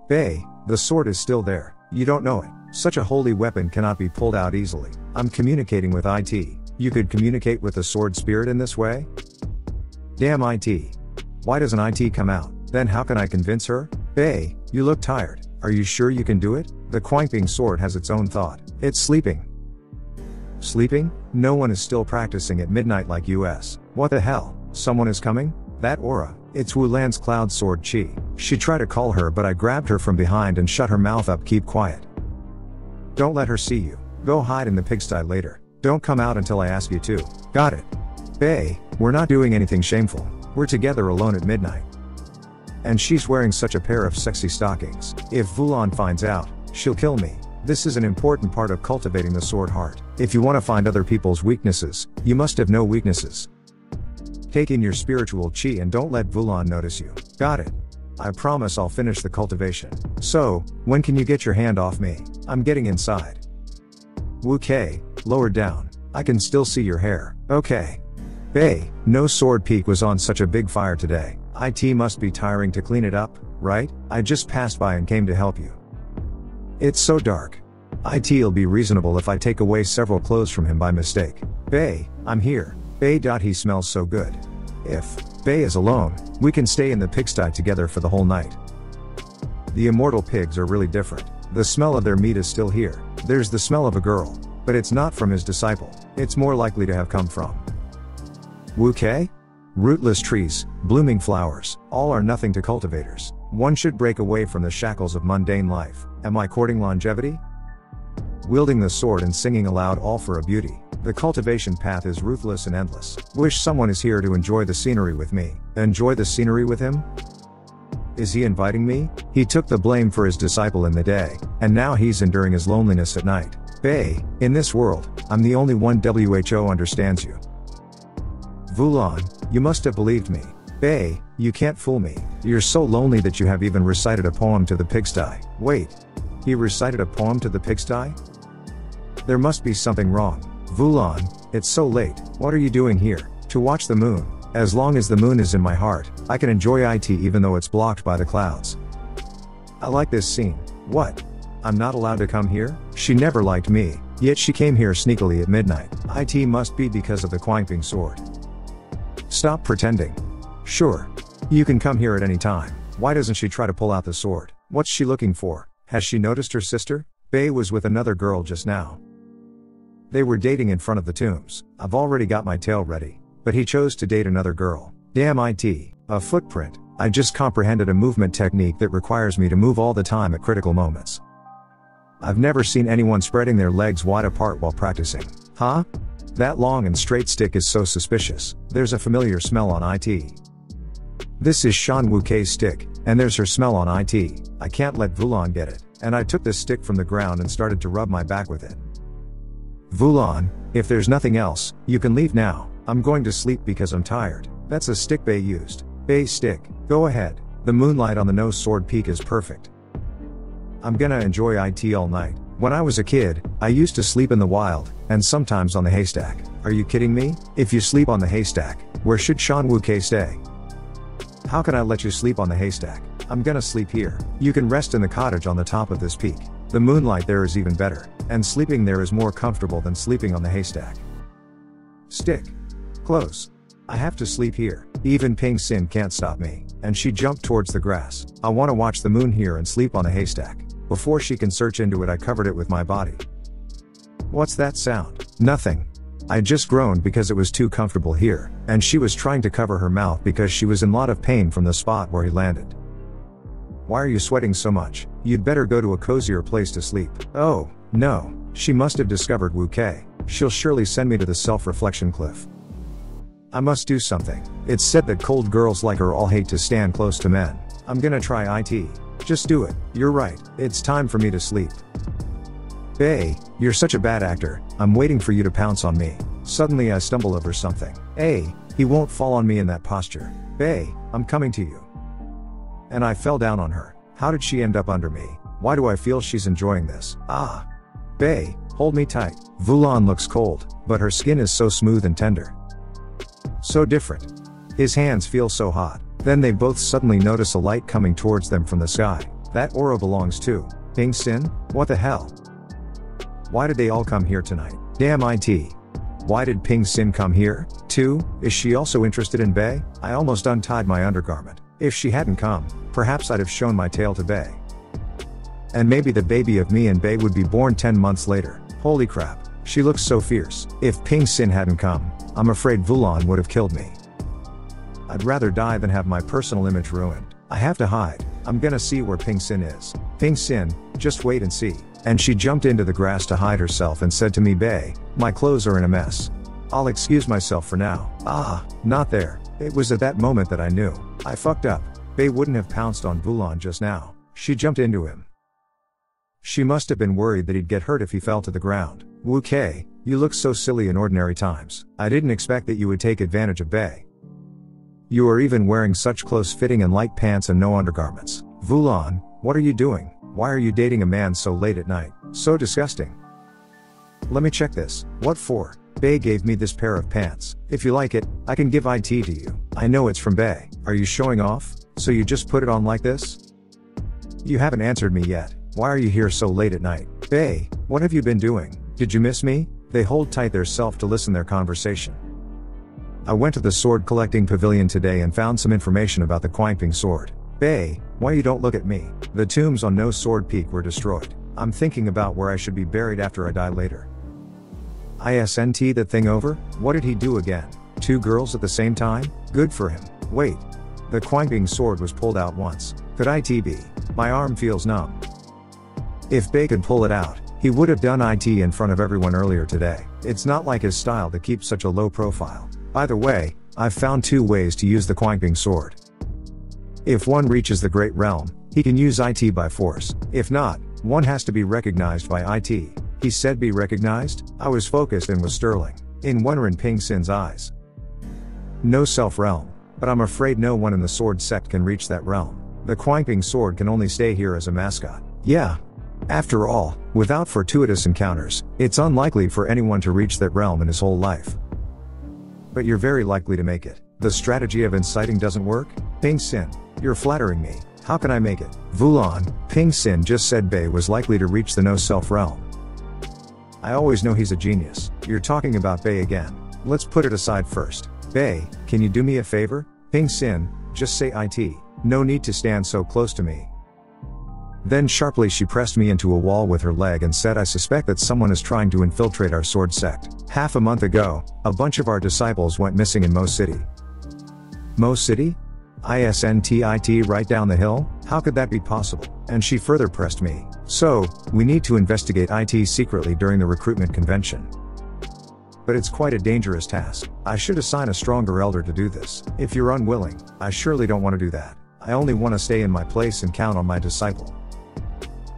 Bei, the sword is still there. You don't know it. Such a holy weapon cannot be pulled out easily. I'm communicating with it. You could communicate with the sword spirit in this way? Damn it. Why doesn't it come out? Then how can I convince her? Bei, you look tired. Are you sure you can do it? The Kuangping sword has its own thought. It's sleeping. Sleeping? No one is still practicing at midnight like us. What the hell? Someone is coming? That aura. It's Wu Lan's cloud sword Qi. She tried to call her but I grabbed her from behind and shut her mouth up. Keep quiet. Don't let her see you. Go hide in the pigsty later. Don't come out until I ask you to. Got it. Bei, we're not doing anything shameful. We're together alone at midnight. And she's wearing such a pair of sexy stockings. If Vulan finds out, she'll kill me. This is an important part of cultivating the sword heart. If you want to find other people's weaknesses, you must have no weaknesses. Take in your spiritual Qi and don't let Vulan notice you. Got it. I promise I'll finish the cultivation. So, when can you get your hand off me? I'm getting inside. Wu Kei, lower down. I can still see your hair. Okay. Bei, no sword peak was on such a big fire today. It must be tiring to clean it up, right? I just passed by and came to help you. It's so dark. It'll be reasonable if I take away several clothes from him by mistake. Bei, I'm here. Bei. He smells so good. If Bei is alone, we can stay in the pigsty together for the whole night. The immortal pigs are really different. The smell of their meat is still here. There's the smell of a girl, but it's not from his disciple. It's more likely to have come from Wu Kei? Rootless trees, blooming flowers, all are nothing to cultivators. One should break away from the shackles of mundane life. Am I courting longevity? Wielding the sword and singing aloud, all for a beauty. The cultivation path is ruthless and endless. Wish someone is here to enjoy the scenery with me. Enjoy the scenery with him? Is he inviting me? He took the blame for his disciple in the day, and now he's enduring his loneliness at night. Bei, in this world, I'm the only one who understands you. Vulan, you must have believed me. Bei, you can't fool me. You're so lonely that you have even recited a poem to the pigsty. Wait. He recited a poem to the pigsty? There must be something wrong. Vulan, it's so late. What are you doing here? To watch the moon. As long as the moon is in my heart, I can enjoy it even though it's blocked by the clouds. I like this scene. What? I'm not allowed to come here? She never liked me, yet she came here sneakily at midnight. It must be because of the Quanping sword. Stop pretending. Sure. You can come here at any time. Why doesn't she try to pull out the sword? What's she looking for? Has she noticed her sister? Bei was with another girl just now. They were dating in front of the tombs. I've already got my tale ready. But he chose to date another girl. Damn it. A footprint. I just comprehended a movement technique that requires me to move all the time at critical moments. I've never seen anyone spreading their legs wide apart while practicing. Huh? That long and straight stick is so suspicious. There's a familiar smell on it. This is Shan Wukei's stick, and there's her smell on it. I can't let Vulan get it. And I took this stick from the ground and started to rub my back with it. Vulan, if there's nothing else, you can leave now. I'm going to sleep because I'm tired. That's a stick Bei used. Bei's stick. Go ahead. The moonlight on the no sword peak is perfect. I'm gonna enjoy it all night. When I was a kid, I used to sleep in the wild, and sometimes on the haystack. Are you kidding me? If you sleep on the haystack, where should Shan Wukei stay? How can I let you sleep on the haystack? I'm gonna sleep here. You can rest in the cottage on the top of this peak. The moonlight there is even better, and sleeping there is more comfortable than sleeping on the haystack. Stick. Close. I have to sleep here. Even Ping Xin can't stop me. And she jumped towards the grass. I want to watch the moon here and sleep on the haystack. Before she can search into it, I covered it with my body. What's that sound? Nothing. I just groaned because it was too comfortable here, and she was trying to cover her mouth because she was in a lot of pain from the spot where he landed. Why are you sweating so much? You'd better go to a cozier place to sleep. Oh, no. She must have discovered Wukei. She'll surely send me to the self-reflection cliff. I must do something. It's said that cold girls like her all hate to stand close to men. I'm gonna try it. Just do it. You're right. It's time for me to sleep. Bei, you're such a bad actor. I'm waiting for you to pounce on me. Suddenly I stumble over something. He won't fall on me in that posture. Bei, I'm coming to you. And I fell down on her. How did she end up under me? Why do I feel she's enjoying this? Bei, hold me tight. Vulan looks cold, but her skin is so smooth and tender. So different. His hands feel so hot. Then they both suddenly notice a light coming towards them from the sky. That aura belongs to Ping Xin? What the hell? Why did they all come here tonight? Damn it. Why did Ping Xin come here, too? Is she also interested in Bei? I almost untied my undergarment. If she hadn't come, perhaps I'd have shown my tail to Bei. And maybe the baby of me and Bei would be born 10 months later. Holy crap, she looks so fierce. If Ping Xin hadn't come, I'm afraid Vulan would have killed me. I'd rather die than have my personal image ruined. I have to hide. I'm gonna see where Ping Xin is. Ping Xin, just wait and see. And she jumped into the grass to hide herself and said to me, Bei, my clothes are in a mess. I'll excuse myself for now. Not there. It was at that moment that I knew. I fucked up. Bei wouldn't have pounced on Vulan just now. She jumped into him. She must have been worried that he'd get hurt if he fell to the ground. Wukei, you look so silly in ordinary times. I didn't expect that you would take advantage of Bei. You are even wearing such close-fitting and light pants and no undergarments. Vulan, what are you doing? Why are you dating a man so late at night? So disgusting. Let me check this. What for? Bei gave me this pair of pants. If you like it, I can give it to you. I know it's from Bei. Are you showing off? So you just put it on like this? You haven't answered me yet. Why are you here so late at night? Bei, what have you been doing? Did you miss me? They hold tight their self to listen their conversation. I went to the sword collecting pavilion today and found some information about the Quanping sword. Bei, why you don't look at me? The tombs on No Sword Peak were destroyed. I'm thinking about where I should be buried after I die later. Isn't that thing over? What did he do again? 2 girls at the same time? Good for him. Wait. The Quanping sword was pulled out once. Could it be? My arm feels numb. If Bei could pull it out, he would have done it in front of everyone earlier today. It's not like his style to keep such a low profile. By the way, I've found 2 ways to use the Quanping sword. If one reaches the Great Realm, he can use it by force. If not, one has to be recognized by it. He said be recognized? I was focused and was sterling. In wonder in Ping Sin's eyes. No self-realm. But I'm afraid no one in the sword sect can reach that realm. The Quanping sword can only stay here as a mascot. Yeah. After all, without fortuitous encounters, it's unlikely for anyone to reach that realm in his whole life. But you're very likely to make it. The strategy of inciting doesn't work? Ping Sin, you're flattering me. How can I make it? Vulan, Ping Sin just said Bei was likely to reach the no-self realm. I always know he's a genius. You're talking about Bei again. Let's put it aside first. Bei, can you do me a favor? Ping Sin, just say it. No need to stand so close to me. Then sharply she pressed me into a wall with her leg and said, I suspect that someone is trying to infiltrate our sword sect. Half a month ago, a bunch of our disciples went missing in Mo City. Mo City? ISNTIT right down the hill? How could that be possible? And she further pressed me. So, we need to investigate it secretly during the recruitment convention. But it's quite a dangerous task. I should assign a stronger elder to do this. If you're unwilling, I surely don't want to do that. I only want to stay in my place and count on my disciple.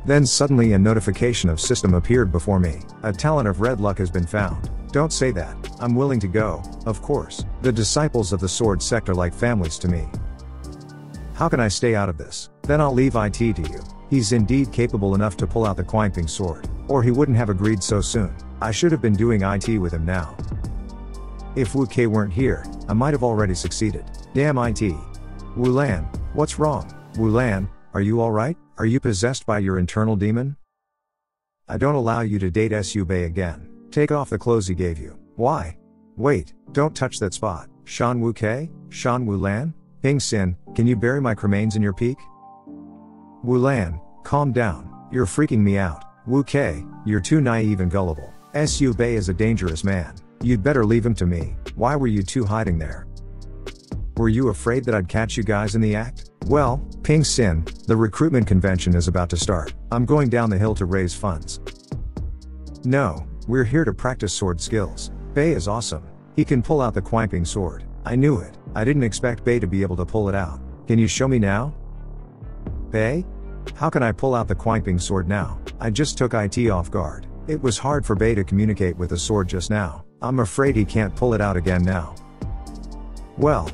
Then suddenly a notification of system appeared before me. A talent of red luck has been found. Don't say that. I'm willing to go, of course. The disciples of the sword sect are like families to me. How can I stay out of this? Then I'll leave it to you. He's indeed capable enough to pull out the Quanping sword. Or he wouldn't have agreed so soon. I should have been doing it with him now. If Wu Kei weren't here, I might have already succeeded. Damn it. Wu Lan, what's wrong? Wu Lan, are you alright? Are you possessed by your internal demon? I don't allow you to date Su Bei again. Take off the clothes he gave you. Why? Wait, don't touch that spot. Shan Wu Kei? Shan Wu Lan? Ping Sin, can you bury my cremains in your peak? Wu Lan, calm down. You're freaking me out. Wu Kei, you're too naive and gullible. Su Bei is a dangerous man. You'd better leave him to me. Why were you two hiding there? Were you afraid that I'd catch you guys in the act? Well, Ping Sin, the recruitment convention is about to start. I'm going down the hill to raise funds. No, we're here to practice sword skills. Bei is awesome. He can pull out the Quanping sword. I knew it. I didn't expect Bei to be able to pull it out. Can you show me now? Bei? How can I pull out the Quanping sword now? I just took it off guard. It was hard for Bei to communicate with the sword just now. I'm afraid he can't pull it out again now. Well,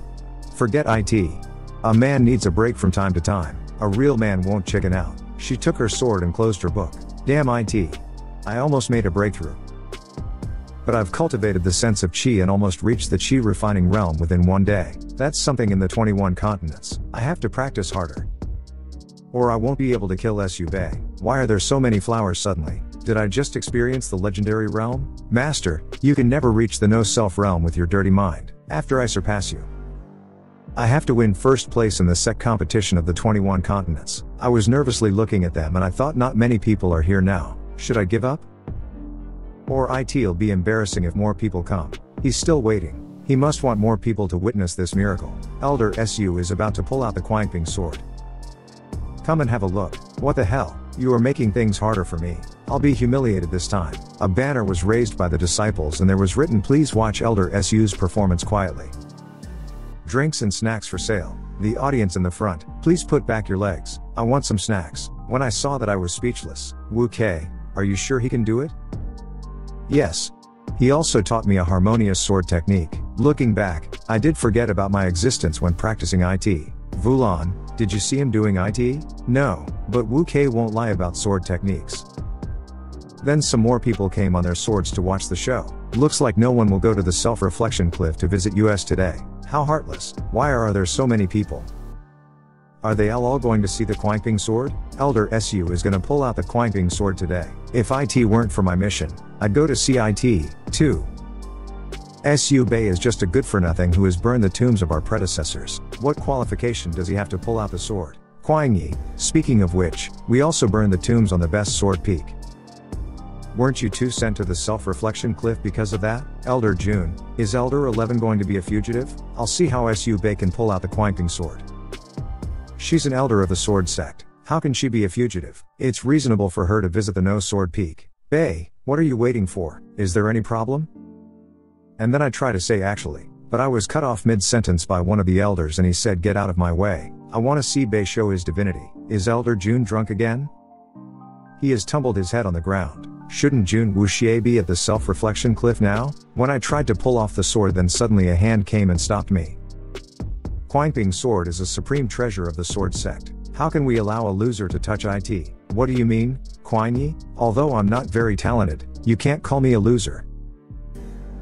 forget it. A man needs a break from time to time. A real man won't chicken out. She took her sword and closed her book. Damn it. I almost made a breakthrough. But I've cultivated the sense of chi and almost reached the chi refining realm within one day. That's something in the 21 continents. I have to practice harder. Or I won't be able to kill Su Bei. Why are there so many flowers suddenly? Did I just experience the legendary realm? Master, you can never reach the no-self realm with your dirty mind. After I surpass you, I have to win first place in the sect competition of the 21 continents. I was nervously looking at them and I thought not many people are here now. Should I give up? Or it'll be embarrassing if more people come. He's still waiting. He must want more people to witness this miracle. Elder Su is about to pull out the Quanping sword. Come and have a look. What the hell? You are making things harder for me. I'll be humiliated this time. A banner was raised by the disciples and there was written, please watch Elder Su's performance quietly. Drinks and snacks for sale. The audience in the front, please put back your legs. I want some snacks. When I saw that I was speechless. Wu Kei, are you sure he can do it? Yes. He also taught me a harmonious sword technique. Looking back, I did forget about my existence when practicing it. Vulan, did you see him doing it? No, but Wu Kei won't lie about sword techniques. Then some more people came on their swords to watch the show. Looks like no one will go to the self-reflection cliff to visit us today. How heartless. Why are there so many people? Are they all going to see the Quanping sword? Elder Su is gonna pull out the Quanping sword today. If it weren't for my mission, I'd go to see it, too. Su Bei is just a good-for-nothing who has burned the tombs of our predecessors. What qualification does he have to pull out the sword? Kuang Yi, speaking of which, we also burned the tombs on the best sword peak. Weren't you two sent to the self-reflection cliff because of that? Elder June, is Elder 11 going to be a fugitive? I'll see how Su Bei can pull out the Quanping sword. She's an elder of the sword sect. How can she be a fugitive? It's reasonable for her to visit the No Sword Peak. Bei, what are you waiting for? Is there any problem? And then I try to say actually, but I was cut off mid-sentence by one of the elders and he said get out of my way. I want to see Bei show his divinity. Is Elder June drunk again? He has tumbled his head on the ground. Shouldn't June Wuxie be at the self-reflection cliff now? When I tried to pull off the sword then suddenly a hand came and stopped me. Quanping sword is a supreme treasure of the sword sect. How can we allow a loser to touch it? What do you mean, Quanyi? Although I'm not very talented, you can't call me a loser.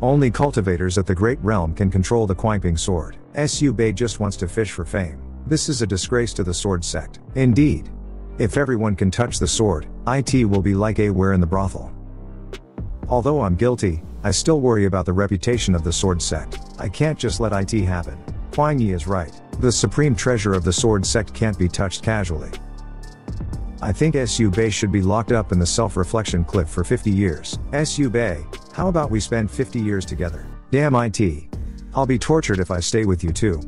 Only cultivators at the Great Realm can control the Quanping sword. Su Bei just wants to fish for fame. This is a disgrace to the sword sect. Indeed. If everyone can touch the sword, it will be like a ware in the brothel. Although I'm guilty, I still worry about the reputation of the sword sect. I can't just let it happen. Quanyi is right. The supreme treasure of the sword sect can't be touched casually. I think Su Bei should be locked up in the self-reflection cliff for 50 years. Su Bei, how about we spend 50 years together? Damn it. I'll be tortured if I stay with you too.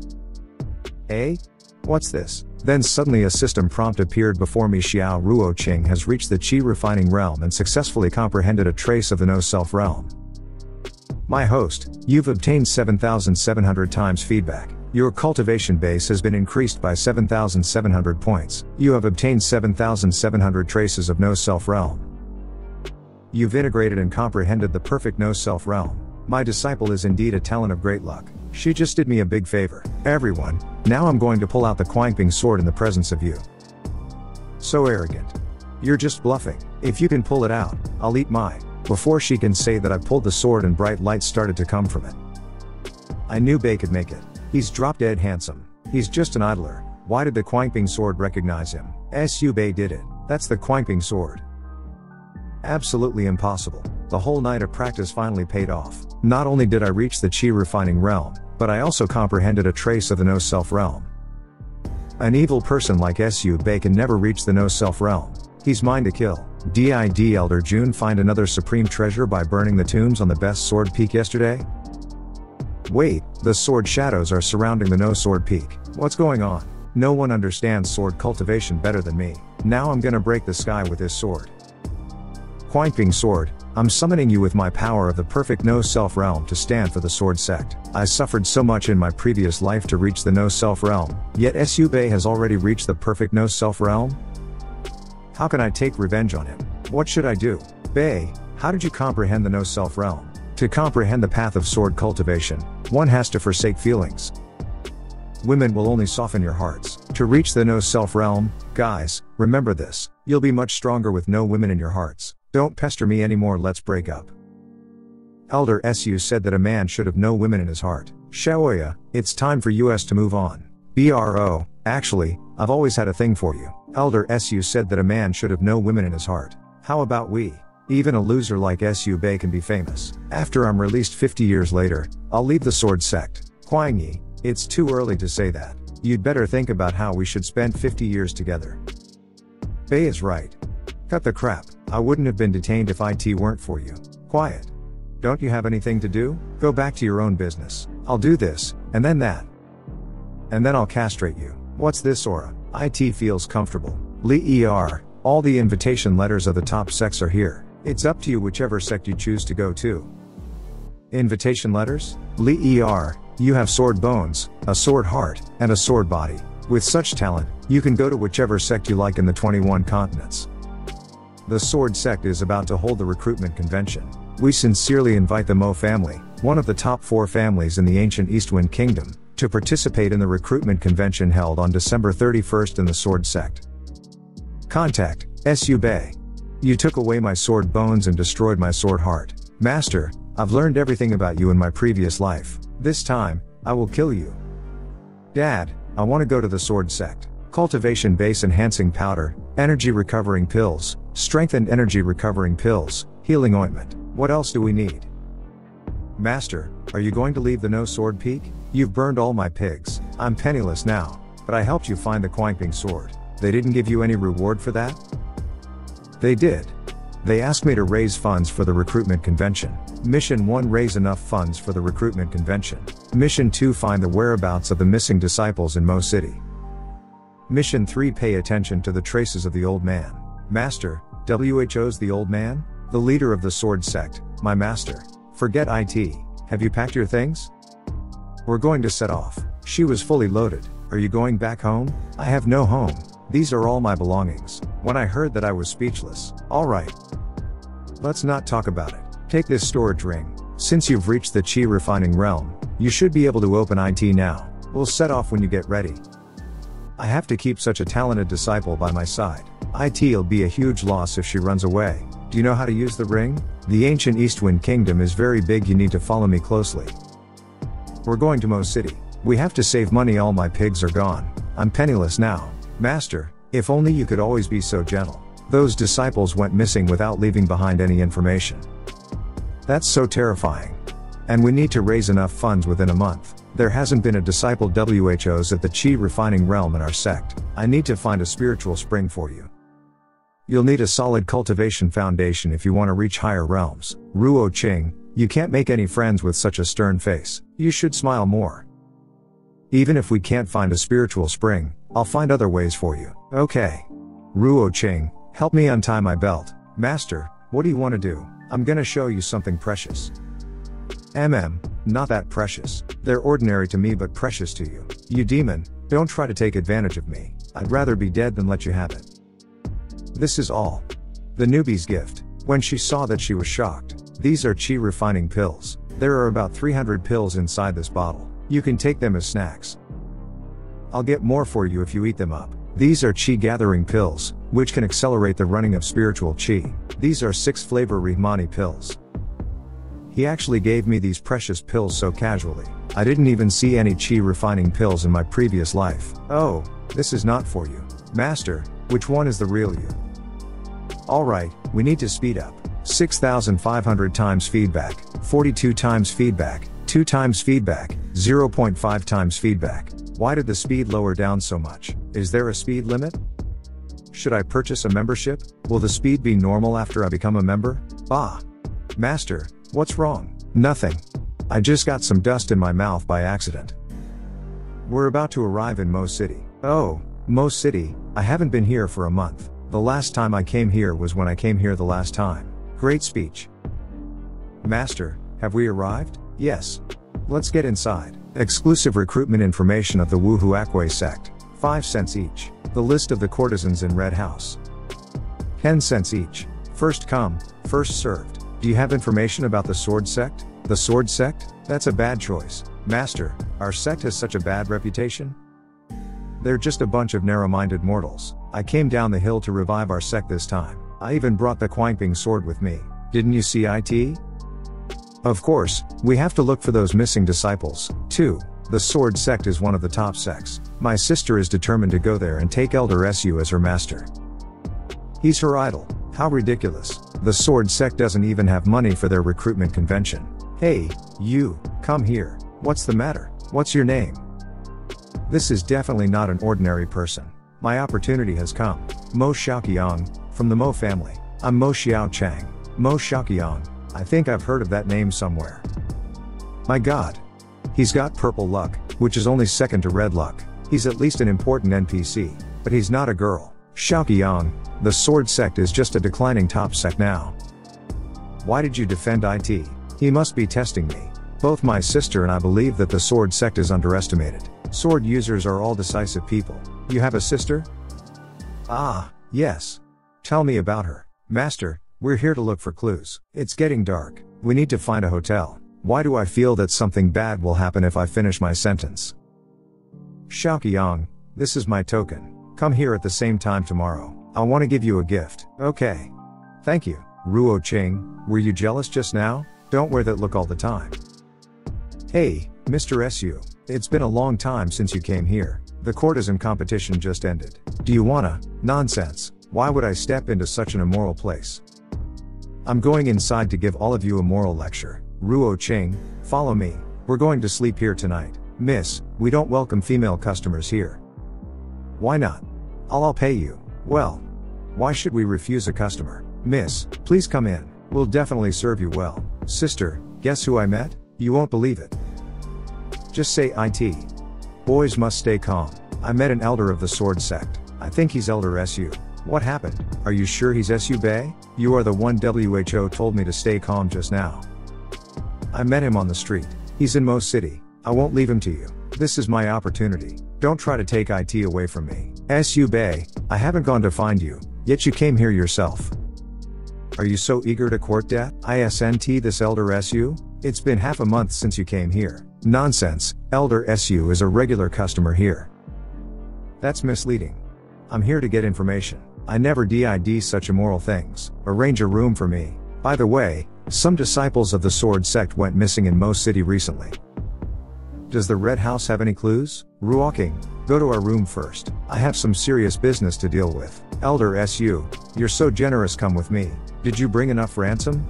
Eh? What's this? Then suddenly a system prompt appeared before me. Xiao Ruo Qing has reached the Qi refining realm and successfully comprehended a trace of the no-self realm. My host, you've obtained 7,700 times feedback. Your cultivation base has been increased by 7,700 points. You have obtained 7,700 traces of no-self realm. You've integrated and comprehended the perfect no-self realm. My disciple is indeed a talent of great luck. She just did me a big favor. Everyone, now I'm going to pull out the Quanping sword in the presence of you. So arrogant. You're just bluffing. If you can pull it out, I'll eat mine. Before she can say that I pulled the sword and bright light started to come from it. I knew Bei could make it. He's drop dead handsome. He's just an idler. Why did the Quanping sword recognize him? Su Bei did it. That's the Quanping sword. Absolutely impossible. The whole night of practice finally paid off. Not only did I reach the Qi refining realm, but I also comprehended a trace of the no-self realm. An evil person like Su Bei can never reach the no-self realm. He's mine to kill. Did Elder June find another supreme treasure by burning the tombs on the best sword peak yesterday? Wait, the sword shadows are surrounding the no-sword peak. What's going on? No one understands sword cultivation better than me. Now I'm gonna break the sky with this sword. Quanping sword, I'm summoning you with my power of the perfect no-self realm to stand for the sword sect. I suffered so much in my previous life to reach the no-self realm, yet Su Bei has already reached the perfect no-self realm? How can I take revenge on him? What should I do? Bei, how did you comprehend the no-self realm? To comprehend the path of sword cultivation, one has to forsake feelings. Women will only soften your hearts. To reach the no-self realm, guys, remember this, you'll be much stronger with no women in your hearts. Don't pester me anymore, let's break up. Elder Su said that a man should have no women in his heart. Shaoya, it's time for us to move on. Bro, actually, I've always had a thing for you. Elder Su said that a man should have no women in his heart. How about we? Even a loser like Su Bei can be famous. After I'm released 50 years later, I'll leave the sword sect. Quanyi, it's too early to say that. You'd better think about how we should spend 50 years together. Bei is right. Cut the crap. I wouldn't have been detained if it weren't for you. Quiet. Don't you have anything to do? Go back to your own business. I'll do this, and then that. And then I'll castrate you. What's this aura? It feels comfortable. All the invitation letters of the top sects are here. It's up to you whichever sect you choose to go to. Invitation letters? You have sword bones, a sword heart, and a sword body. With such talent, you can go to whichever sect you like in the 21 continents. The sword sect is about to hold the recruitment convention. We sincerely invite the Mo family, one of the top 4 families in the ancient Eastwind Kingdom, to participate in the recruitment convention held on December 31st in the sword sect. Contact, Su Bei. You took away my sword bones and destroyed my sword heart. Master, I've learned everything about you in my previous life. This time, I will kill you. Dad, I want to go to the sword sect. Cultivation base enhancing powder, energy recovering pills, strength and energy recovering pills, healing ointment. What else do we need? Master, are you going to leave the no sword peak? You've burned all my pigs. I'm penniless now, but I helped you find the Quanping sword. They didn't give you any reward for that? They did. They asked me to raise funds for the recruitment convention. Mission 1, raise enough funds for the recruitment convention. Mission 2, find the whereabouts of the missing disciples in Mo City. Mission 3, pay attention to the traces of the old man. Master, WHO's the old man? The leader of the sword sect, my master. Forget IT. Have you packed your things? We're going to set off. She was fully loaded. Are you going back home? I have no home. These are all my belongings. When I heard that, I was speechless. Alright. Let's not talk about it. Take this storage ring. Since you've reached the chi refining realm, you should be able to open IT now. We'll set off when you get ready. I have to keep such a talented disciple by my side. IT'll be a huge loss if she runs away. Do you know how to use the ring? The ancient Eastwind Kingdom is very big, you need to follow me closely. We're going to Mo City. We have to save money, all my pigs are gone. I'm penniless now. Master, if only you could always be so gentle. Those disciples went missing without leaving behind any information. That's so terrifying. And we need to raise enough funds within a month. There hasn't been a disciple WHO's at the chi refining realm in our sect. I need to find a spiritual spring for you. You'll need a solid cultivation foundation if you want to reach higher realms. Ruo Qing, you can't make any friends with such a stern face. You should smile more. Even if we can't find a spiritual spring, I'll find other ways for you. Okay. Ruo Qing, help me untie my belt. Master, what do you want to do? I'm gonna show you something precious. Not that precious. They're ordinary to me but precious to you. You demon, don't try to take advantage of me. I'd rather be dead than let you have it. This is all. The newbie's gift. When she saw that, she was shocked. These are chi refining pills. There are about 300 pills inside this bottle. You can take them as snacks. I'll get more for you if you eat them up. These are chi gathering pills, which can accelerate the running of spiritual chi. These are 6 flavor Rihmani pills. He actually gave me these precious pills so casually. I didn't even see any chi refining pills in my previous life. Oh, this is not for you. Master, which one is the real you? Alright, we need to speed up. 6,500 times feedback, 42 times feedback, 2 times feedback, 0.5 times feedback. Why did the speed lower down so much? Is there a speed limit? Should I purchase a membership? Will the speed be normal after I become a member? Ah. Master, what's wrong? Nothing. I just got some dust in my mouth by accident. We're about to arrive in Mo City. Oh, Mo City, I haven't been here for a month. The last time I came here was when I came here the last time. Great speech. Master, have we arrived? Yes. Let's get inside. Exclusive recruitment information of the Woohoo Akwe sect. 5 cents each. The list of the courtesans in Red House. 10 cents each. First come, first served. Do you have information about the sword sect? The sword sect? That's a bad choice. Master, our sect has such a bad reputation. They're just a bunch of narrow-minded mortals. I came down the hill to revive our sect this time. I even brought the Quanping sword with me. Didn't you see IT? Of course, we have to look for those missing disciples, too. The sword sect is one of the top sects. My sister is determined to go there and take Elder Su as her master. He's her idol. How ridiculous. The sword sect doesn't even have money for their recruitment convention. Hey, you, come here. What's the matter? What's your name? This is definitely not an ordinary person. My opportunity has come. Mo Xiaoqiang, from the Mo family. I'm Mo Xiao Chang. Mo Xiaoqiang. I think I've heard of that name somewhere. My god. He's got purple luck, which is only second to red luck. He's at least an important NPC, but he's not a girl. Xiaoqiang, the sword sect is just a declining top sect now. Why did you defend IT? He must be testing me. Both my sister and I believe that the sword sect is underestimated. Sword users are all decisive people. You have a sister? Ah, yes. Tell me about her. Master, we're here to look for clues. It's getting dark. We need to find a hotel. Why do I feel that something bad will happen if I finish my sentence? Xiaoqiang, this is my token. Come here at the same time tomorrow. I want to give you a gift. Okay. Thank you. Ruo Qing, were you jealous just now? Don't wear that look all the time. Hey, Mr. Su. It's been a long time since you came here. The courtesan competition just ended. Do you wanna? Nonsense. Why would I step into such an immoral place? I'm going inside to give all of you a moral lecture. Ruo Qing, follow me. We're going to sleep here tonight. Miss, we don't welcome female customers here. Why not? I'll pay you. Well, why should we refuse a customer? Miss, please come in. We'll definitely serve you well. Sister, guess who I met? You won't believe it. Just say it. Boys must stay calm. I met an elder of the sword sect. I think he's Elder Su. What happened? Are you sure he's Su Bei? You are the one WHO told me to stay calm just now. I met him on the street. He's in Mo City. I won't leave him to you. This is my opportunity. Don't try to take it away from me. Su Bei, I haven't gone to find you, yet you came here yourself. Are you so eager to court death? Isn't this Elder Su? It's been half a month since you came here. Nonsense, Elder Su is a regular customer here. That's misleading. I'm here to get information. I never did such immoral things. Arrange a room for me. By the way, some disciples of the sword sect went missing in Mo City recently. Does the Red House have any clues? Ruoking, go to our room first. I have some serious business to deal with. Elder Su, you're so generous, come with me. Did you bring enough ransom?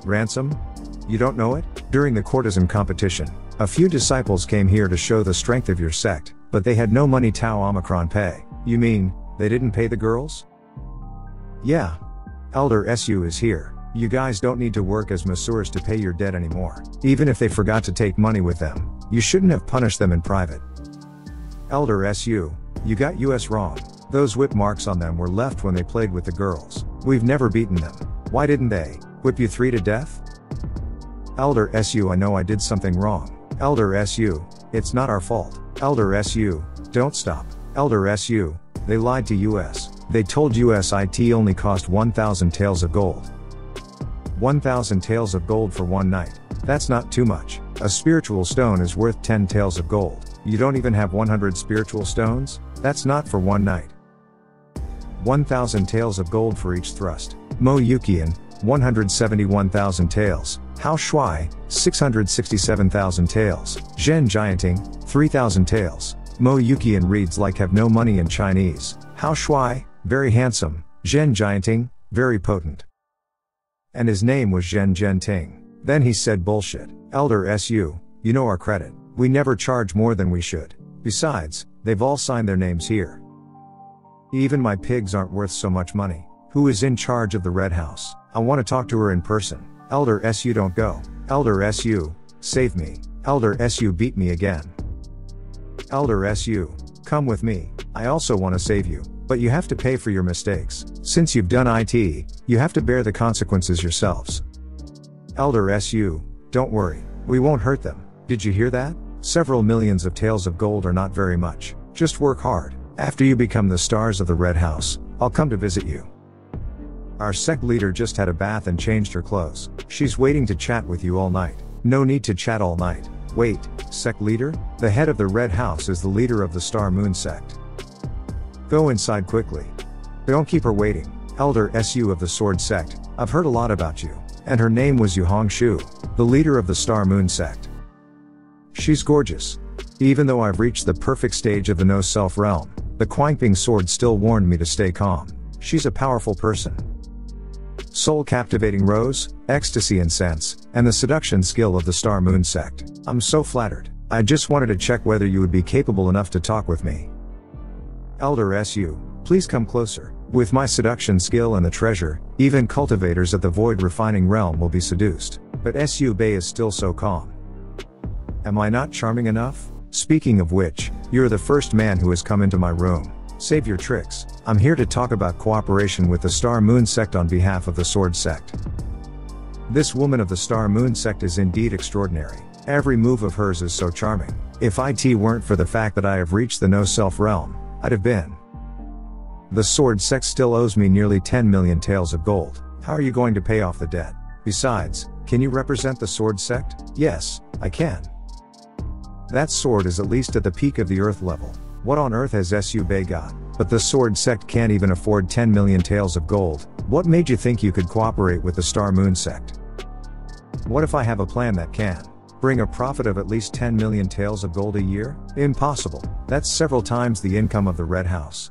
Ransom? You don't know it? During the courtesan competition, a few disciples came here to show the strength of your sect, but they had no money Tau Omicron pay. You mean, they didn't pay the girls? Yeah. Elder Su is here. You guys don't need to work as masseurs to pay your debt anymore. Even if they forgot to take money with them, you shouldn't have punished them in private. Elder Su, you got us wrong. Those whip marks on them were left when they played with the girls. We've never beaten them. Why didn't they whip you 3 to death? Elder Su, I know I did something wrong. Elder Su, it's not our fault. Elder Su, don't stop. Elder Su, they lied to us. They told us it only cost 1,000 taels of gold. 1,000 taels of gold for one night. That's not too much. A spiritual stone is worth 10 taels of gold. You don't even have 100 spiritual stones? That's not for one night. 1,000 taels of gold for each thrust. Mo Yukian, 171,000 taels. Hao Shui, 667,000 taels. Zhen Jianting, 3,000 taels. Mo Yukian reads like have no money in Chinese. Hao Shui, very handsome. Zhen Jianting, very potent. And his name was Zhen Jianting. Then he said bullshit. Elder Su, you know our credit. We never charge more than we should. Besides, they've all signed their names here. Even my pigs aren't worth so much money. Who is in charge of the Red House? I want to talk to her in person. Elder Su, don't go. Elder Su, save me. Elder Su beat me again. Elder Su, come with me. I also want to save you, but you have to pay for your mistakes. Since you've done it, you have to bear the consequences yourselves. Elder Su, don't worry. We won't hurt them. Did you hear that? Several millions of taels of gold are not very much. Just work hard. After you become the stars of the Red House, I'll come to visit you. Our sect leader just had a bath and changed her clothes. She's waiting to chat with you all night. No need to chat all night. Wait, sect leader? The head of the Red House is the leader of the Star Moon sect. Go inside quickly. Don't keep her waiting. Elder Su of the Sword sect, I've heard a lot about you. And her name was Yu Hongshu, the leader of the Star Moon sect. She's gorgeous. Even though I've reached the perfect stage of the no-self realm, the Quangping sword still warned me to stay calm. She's a powerful person. Soul-captivating rose, ecstasy and sense, and the seduction skill of the Star Moon sect. I'm so flattered. I just wanted to check whether you would be capable enough to talk with me. Elder Su, please come closer. With my seduction skill and the treasure, even cultivators of the void refining realm will be seduced. But Su Bei is still so calm. Am I not charming enough? Speaking of which, you're the first man who has come into my room. Save your tricks. I'm here to talk about cooperation with the Star Moon sect on behalf of the Sword sect. This woman of the Star Moon sect is indeed extraordinary. Every move of hers is so charming. If it weren't for the fact that I have reached the no-self realm, I'd have been. The Sword sect still owes me nearly 10 million taels of gold. How are you going to pay off the debt? Besides, can you represent the Sword sect? Yes, I can. That sword is at least at the peak of the earth level. What on earth has Su Bei got? But the Sword sect can't even afford 10 million taels of gold. What made you think you could cooperate with the Star Moon sect? What if I have a plan that can bring a profit of at least 10 million taels of gold a year? Impossible. That's several times the income of the Red House.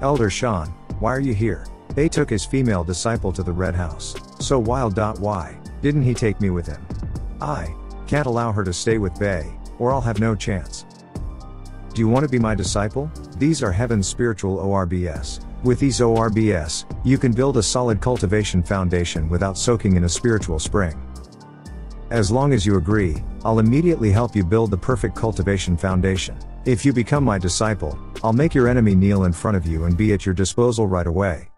Elder Shan, why are you here? They took his female disciple to the Red House. So why didn't he take me with him? I can't allow her to stay with Bei, or I'll have no chance. Do you want to be my disciple? These are heaven's spiritual orbs. With these ORBS, you can build a solid cultivation foundation without soaking in a spiritual spring. As long as you agree, I'll immediately help you build the perfect cultivation foundation. If you become my disciple, I'll make your enemy kneel in front of you and be at your disposal right away.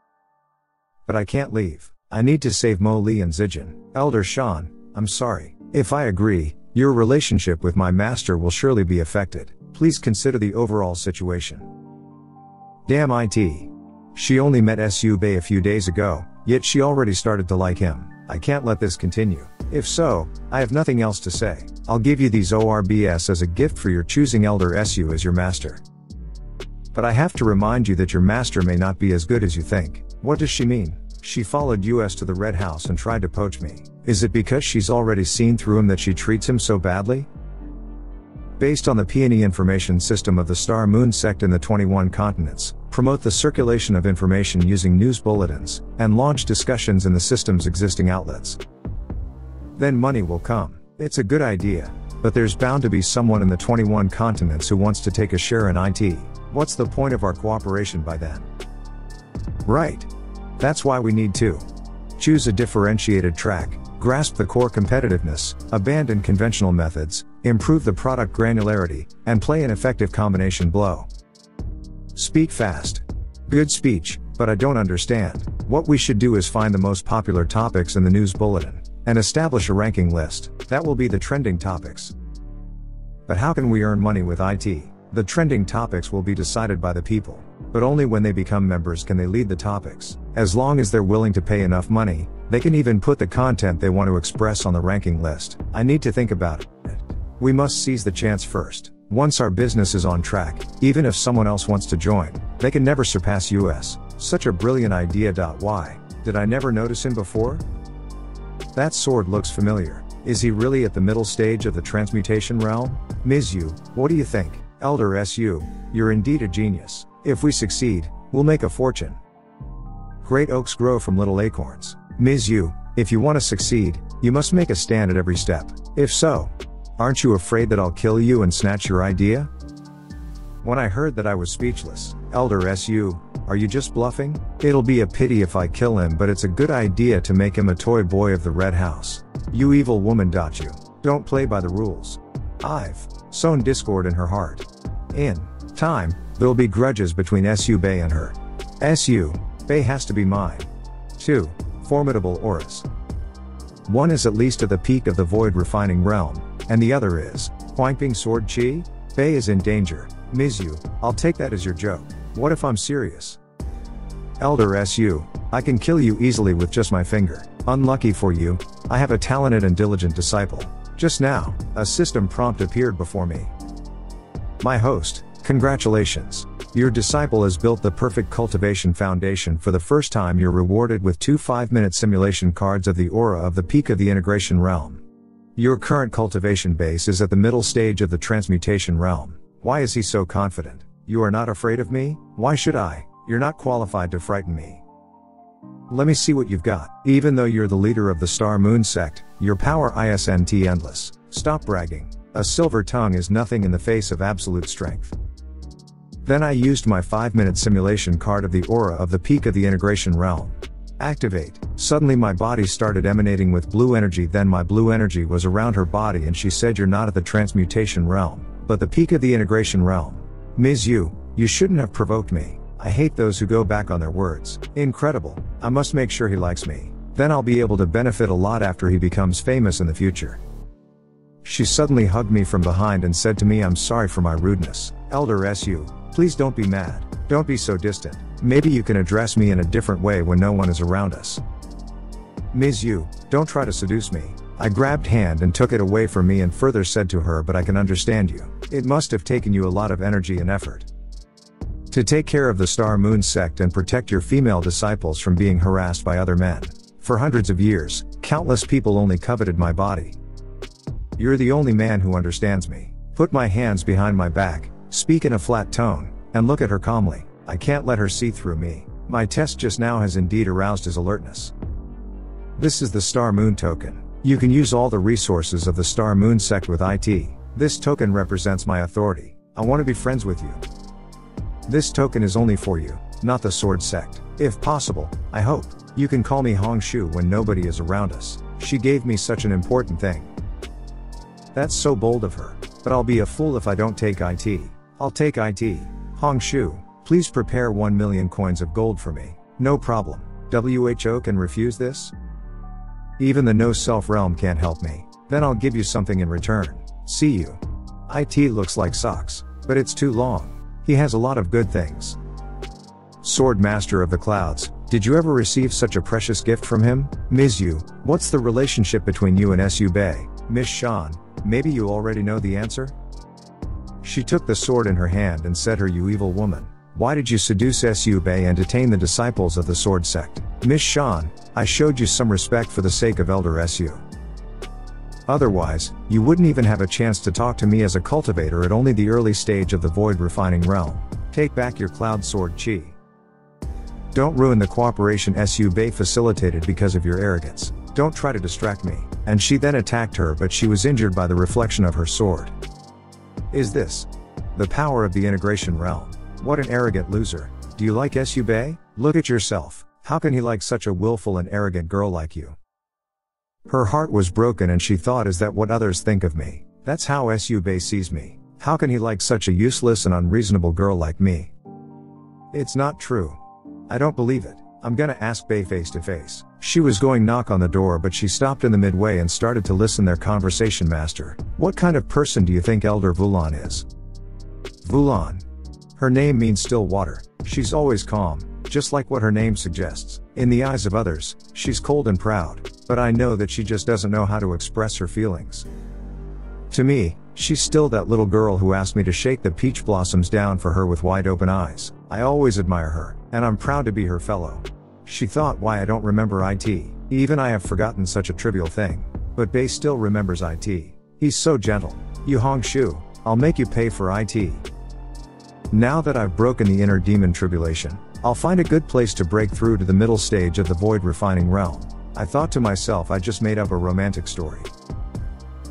But I can't leave. I need to save Mo Li and Zijin. Elder Shan, I'm sorry. If I agree, your relationship with my master will surely be affected. Please consider the overall situation. Damn it. She only met Su Bei a few days ago, yet she already started to like him. I can't let this continue. If so, I have nothing else to say. I'll give you these ORBS as a gift for your choosing Elder Su as your master. But I have to remind you that your master may not be as good as you think. What does she mean? She followed us to the Red House and tried to poach me. Is it because she's already seen through him that she treats him so badly? Based on the Peony information system of the Star Moon sect in the 21 continents, promote the circulation of information using news bulletins, and launch discussions in the system's existing outlets. Then money will come. It's a good idea, but there's bound to be someone in the 21 continents who wants to take a share in IT. What's the point of our cooperation by then? Right. That's why we need to choose a differentiated track, grasp the core competitiveness, abandon conventional methods, improve the product granularity, and play an effective combination blow. Speak fast. Good speech, but I don't understand. What we should do is find the most popular topics in the news bulletin, and establish a ranking list. That will be the trending topics. But how can we earn money with IT? The trending topics will be decided by the people, but only when they become members can they lead the topics. As long as they're willing to pay enough money, they can even put the content they want to express on the ranking list. I need to think about it. We must seize the chance first. Once our business is on track, even if someone else wants to join, they can never surpass us. Such a brilliant idea. Why did I never notice him before? That sword looks familiar. Is he really at the middle stage of the transmutation realm? Ms. Yu, what do you think? Elder Su, you're indeed a genius. If we succeed, we'll make a fortune. Great oaks grow from little acorns. Ms. Yu, if you want to succeed, you must make a stand at every step. If so, aren't you afraid that I'll kill you and snatch your idea? When I heard that, I was speechless. Elder Su, are you just bluffing? It'll be a pity if I kill him, but it's a good idea to make him a toy boy of the Red House. You evil woman. You don't play by the rules. I've sown discord in her heart. In time, there'll be grudges between Su Bei and her. Su Bei has to be mine. 2 formidable auras. One is at least at the peak of the void refining realm, and the other is Huangping Sword Chi. Bei is in danger. Ms. Yu, I'll take that as your joke. What if I'm serious? Elder Su, I can kill you easily with just my finger. Unlucky for you, I have a talented and diligent disciple. Just now, a system prompt appeared before me. My host, congratulations. Your disciple has built the perfect cultivation foundation. For the first time, you're rewarded with 2 5-minute simulation cards of the aura of the peak of the integration realm. Your current cultivation base is at the middle stage of the transmutation realm. Why is he so confident? You are not afraid of me? Why should I? You're not qualified to frighten me. Let me see what you've got. Even though you're the leader of the Star Moon sect, your power isn't endless. Stop bragging. A silver tongue is nothing in the face of absolute strength. Then I used my 5-minute simulation card of the aura of the peak of the integration realm. Activate. Suddenly my body started emanating with blue energy. Then my blue energy was around her body and she said, you're not at the transmutation realm, but the peak of the integration realm. Ms. Yu, you shouldn't have provoked me. I hate those who go back on their words. Incredible. I must make sure he likes me. Then I'll be able to benefit a lot after he becomes famous in the future. She suddenly hugged me from behind and said to me, I'm sorry for my rudeness. Elder Su, please don't be mad. Don't be so distant. Maybe you can address me in a different way when no one is around us. Ms. Yu, don't try to seduce me. I grabbed hand and took it away from me and further said to her, but I can understand you. It must have taken you a lot of energy and effort to take care of the Star Moon sect and protect your female disciples from being harassed by other men. For hundreds of years, countless people only coveted my body. You're the only man who understands me. Put my hands behind my back, speak in a flat tone, and look at her calmly. I can't let her see through me. My test just now has indeed aroused his alertness. This is the Star Moon token. You can use all the resources of the Star Moon sect with IT. This token represents my authority. I want to be friends with you. This token is only for you. not the sword sect. If possible, I hope, you can call me Hong Shu when nobody is around us. She gave me such an important thing. That's so bold of her. But I'll be a fool if I don't take IT. I'll take IT. Hong Shu, please prepare 1 million coins of gold for me. No problem. WHO can refuse this? Even the no-self realm can't help me. Then I'll give you something in return. See you. IT looks like socks, but it's too long. He has a lot of good things. Sword Master of the Clouds, did you ever receive such a precious gift from him? Ms. Yu, what's the relationship between you and Su Bei? Miss Shan, maybe you already know the answer? She took the sword in her hand and said, "Her, you evil woman. Why did you seduce Su Bei and detain the disciples of the sword sect? Miss Shan, I showed you some respect for the sake of Elder Su. Otherwise, you wouldn't even have a chance to talk to me as a cultivator at only the early stage of the void refining realm. Take back your cloud sword chi. Don't ruin the cooperation Su Bei facilitated because of your arrogance. Don't try to distract me." And she then attacked her, but she was injured by the reflection of her sword. Is this the power of the integration realm? What an arrogant loser. Do you like Su Bei? Look at yourself. How can he like such a willful and arrogant girl like you? Her heart was broken and she thought, is that what others think of me? That's how Su Bei sees me. How can he like such a useless and unreasonable girl like me? It's not true. I don't believe it. I'm gonna ask Bei face to face. She was going knock on the door, but she stopped in the midway and started to listen their conversation. Master, what kind of person do you think Elder Vulan is? Vulan. Her name means still water. She's always calm, just like what her name suggests. In the eyes of others, she's cold and proud, but I know that she just doesn't know how to express her feelings. To me, she's still that little girl who asked me to shake the peach blossoms down for her with wide open eyes. I always admire her, and I'm proud to be her fellow. She thought, why I don't remember IT. Even I have forgotten such a trivial thing. But Bei still remembers IT. He's so gentle. You Hong Shu, I'll make you pay for IT. Now that I've broken the inner demon tribulation, I'll find a good place to break through to the middle stage of the void refining realm. I thought to myself, I just made up a romantic story.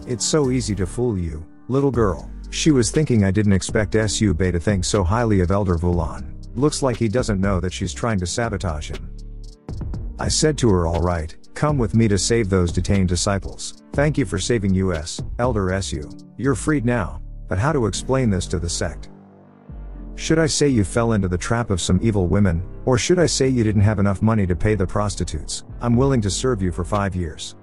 It's so easy to fool you, little girl. She was thinking I didn't expect Su Bei to think so highly of Elder Vulan. Looks like he doesn't know that she's trying to sabotage him. I said to her, all right, come with me to save those detained disciples. Thank you for saving us, Elder Su. You're freed now. But how to explain this to the sect? Should I say you fell into the trap of some evil women, or should I say you didn't have enough money to pay the prostitutes? I'm willing to serve you for 5 years.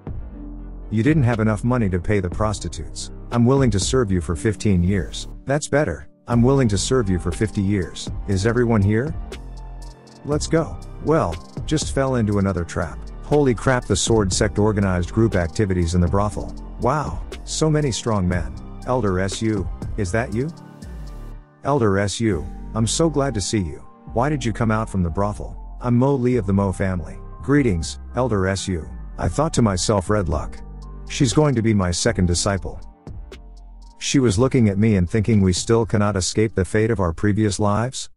You didn't have enough money to pay the prostitutes. I'm willing to serve you for 15 years. That's better. I'm willing to serve you for 50 years. Is everyone here? Let's go. Well, just fell into another trap. Holy crap, the sword sect organized group activities in the brothel. Wow, so many strong men. Elder Su, is that you? Elder Su, I'm so glad to see you. Why did you come out from the brothel? I'm Mo Li of the Mo family. Greetings, Elder Su. I thought to myself, red luck. She's going to be my second disciple. She was looking at me and thinking, we still cannot escape the fate of our previous lives?